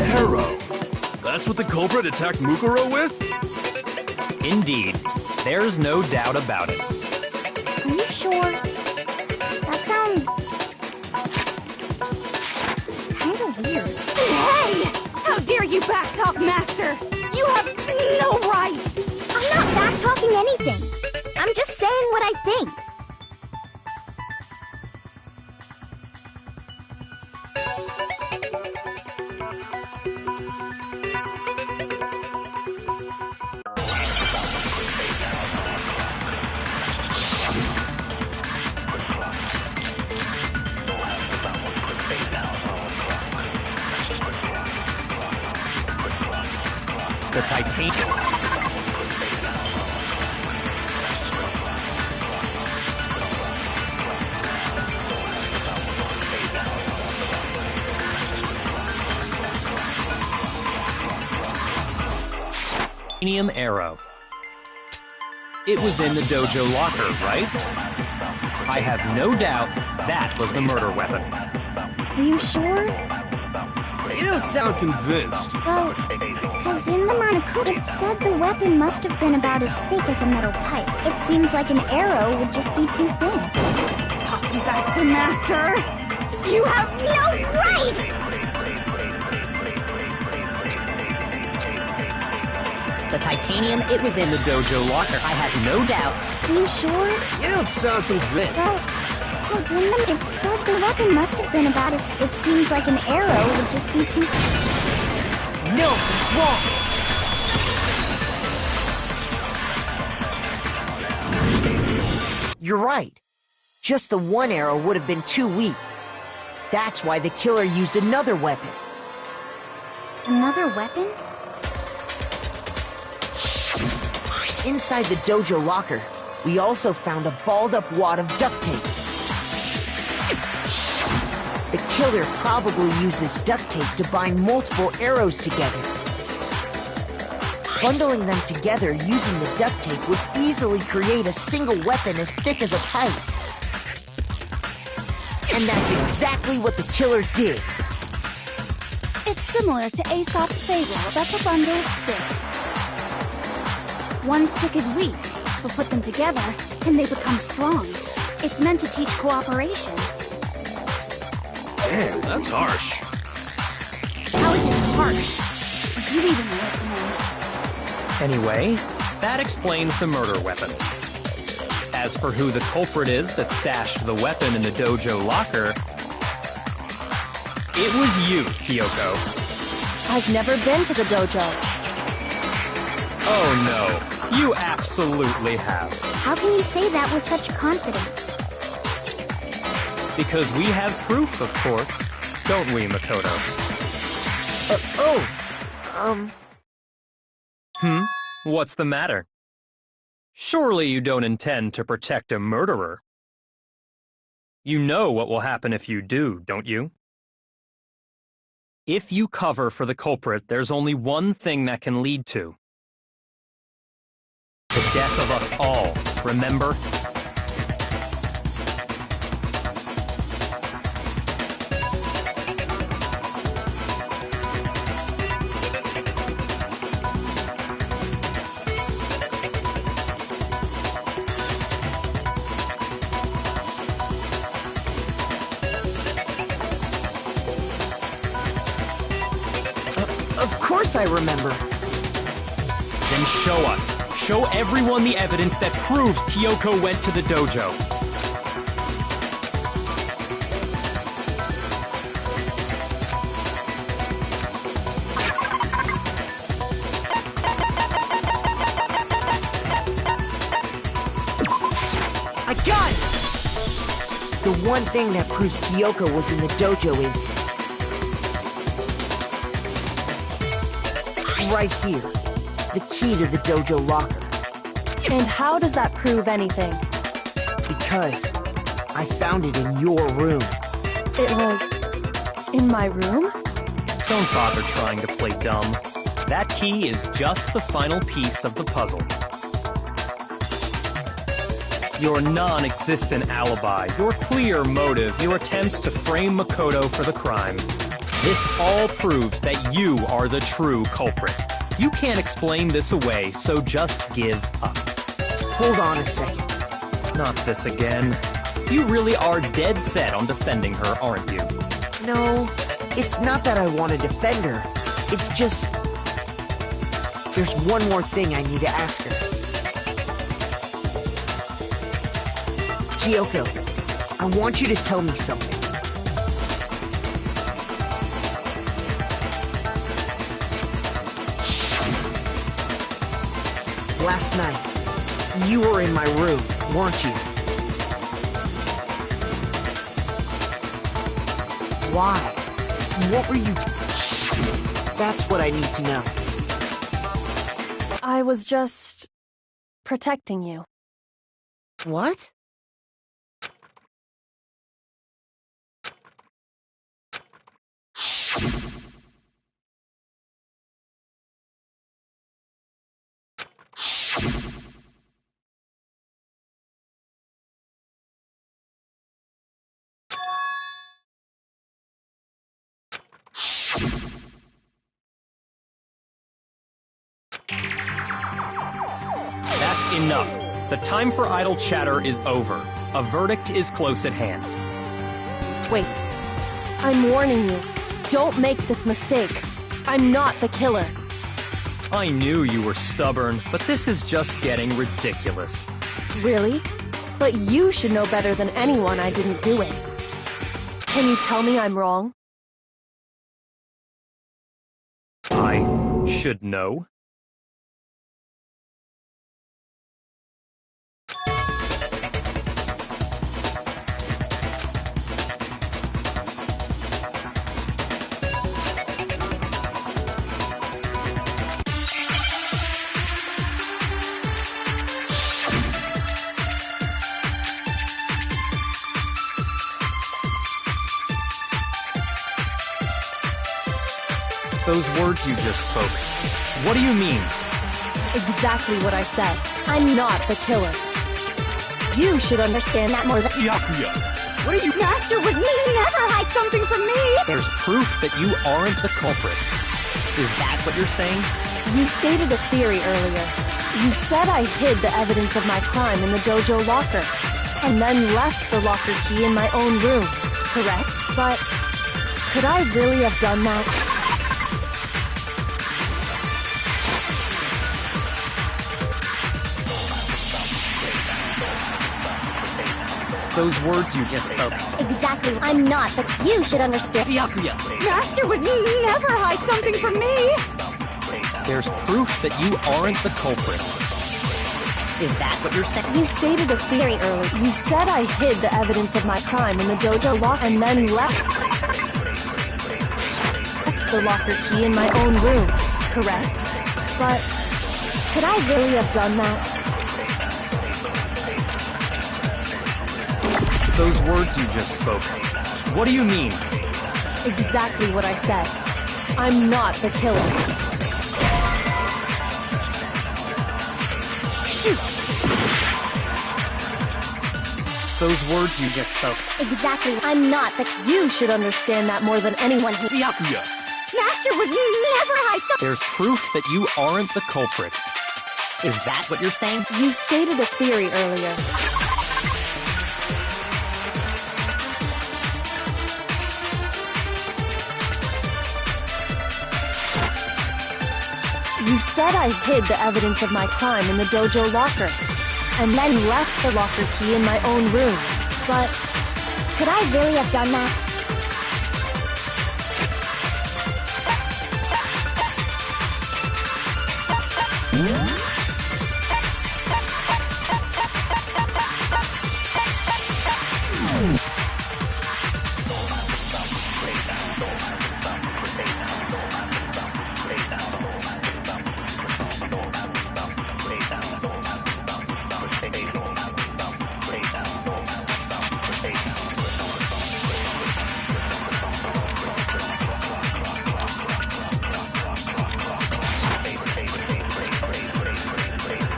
Arrow. That's what the culprit attacked Mukuro with? Indeed. There's no doubt about it. Are you sure? That sounds... kinda weird. Hey! How dare you backtalk, Master? You have no right! I'm not back-talking anything. I'm just saying what I think. The titanium... titanium arrow. It was in the dojo locker, right? I have no doubt that was the murder weapon. Are you sure? You don't sound convinced. Well, because in the Monokuma it said the weapon must have been about as thick as a metal pipe. It seems like an arrow would just be too thin. Talking back to Master! You have no right! The titanium, it was in the dojo locker. I have no doubt. Are you sure? You don't sound convinced. Well, because in the it said the weapon must have been about as... It seems like an arrow would just be too... No, it's wrong! You're right. Just the one arrow would have been too weak. That's why the killer used another weapon. Another weapon? Inside the dojo locker, we also found a balled-up wad of duct tape. The killer probably used this duct tape to bind multiple arrows together. Bundling them together using the duct tape would easily create a single weapon as thick as a pipe. And that's exactly what the killer did. It's similar to Aesop's fable about the bundle of sticks. One stick is weak, but put them together, and they become strong. It's meant to teach cooperation. Damn, that's harsh. How is it harsh? Are you even listening? Anyway, that explains the murder weapon. As for who the culprit is that stashed the weapon in the dojo locker, it was you, Kyoko. I've never been to the dojo. Oh no, you absolutely have. How can you say that with such confidence? Because we have proof, of course. Don't we, Makoto? What's the matter? Surely you don't intend to protect a murderer. You know what will happen if you do, don't you? If you cover for the culprit, there's only one thing that can lead to. The death of us all, remember? course I remember. Then show us. Show everyone the evidence that proves Kyoko went to the dojo. I got it! The one thing that proves Kyoko was in the dojo is... right here. The key to the dojo locker. And how does that prove anything? Because I found it in your room. It was in my room? Don't bother trying to play dumb. That key is just the final piece of the puzzle. Your non-existent alibi, your clear motive, your attempts to frame Makoto for the crime. This all proves that you are the true culprit. You can't explain this away, so just give up. Hold on a second. Not this again. You really are dead set on defending her, aren't you? No, it's not that I want to defend her. It's just... there's one more thing I need to ask her. Kyoko, I want you to tell me something. Last night, you were in my room, weren't you? Why? What were you... That's what I need to know. I was just protecting you. What? That's enough. The time for idle chatter is over. A verdict is close at hand. Wait. I'm warning you. Don't make this mistake. I'm not the killer. I knew you were stubborn, but this is just getting ridiculous. Really? But you should know better than anyone I didn't do it. Can you tell me I'm wrong? I should know? Those words you just spoke. What do you mean? Exactly what I said. I'm not the killer. You should understand that more than— Byakuya! What are you— Master would never hide something from me! There's proof that you aren't the culprit. Is that what you're saying? You stated a theory earlier. You said I hid the evidence of my crime in the dojo locker, and then left the locker key in my own room, correct? But could I really have done that? Those words you just spoke. Exactly. I'm not, but you should understand. Byakuya! Master would never hide something from me! There's proof that you aren't the culprit. Is that what you're saying? You stated a theory earlier. You said I hid the evidence of my crime in the dojo locker and then left the locker key in my own room, correct? But could I really have done that? Those words you just spoke. What do you mean? Exactly what I said. I'm not the killer. Shoot! Those words you just spoke. Exactly. I'm not the— You should understand that more than anyone here. Byakuya! Master would never hide something— There's proof that you aren't the culprit. Is that what you're saying? You stated a theory earlier. You said I hid the evidence of my crime in the dojo locker, and then left the locker key in my own room. But Could I really have done that?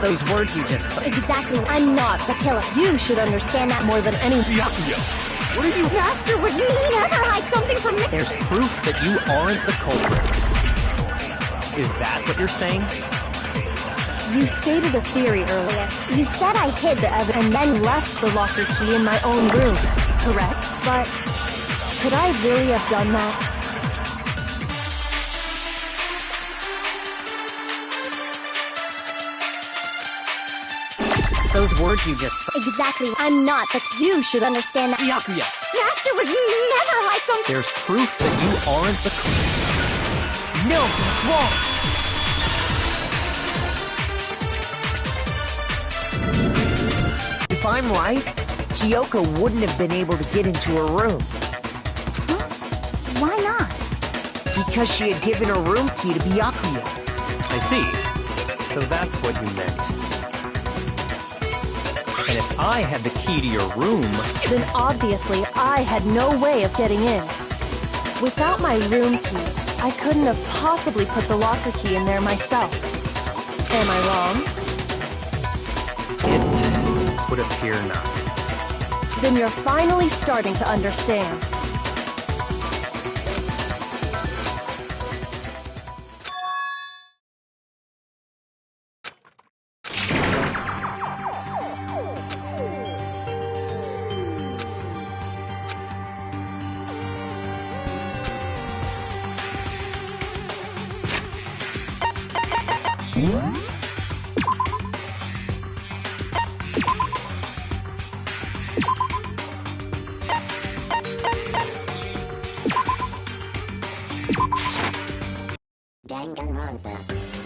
Those words you just spoke. Exactly. I'm not the killer. you should understand that more than anyone. Byakuya, what are you... Master would never hide something from me. There's proof that you aren't the culprit. Is that what you're saying? You stated a theory earlier. You said I hid the evidence and then left the locker key in my own room, correct? But could I really have done that? Those words you just spoke. Exactly. I'm not the... You should understand that. Byakuya, Master would never hide something. There's proof that you aren't the culprit. No, that's wrong. If I'm right, Kyoko wouldn't have been able to get into her room Why not? because she had given her room key to Byakuya. I see. So that's what you meant. And if I had the key to your room, Then obviously I had no way of getting in. Without my room key, I couldn't have possibly put the locker key in there myself. Am I wrong? it would appear not. Then you're finally starting to understand. Danganronpa.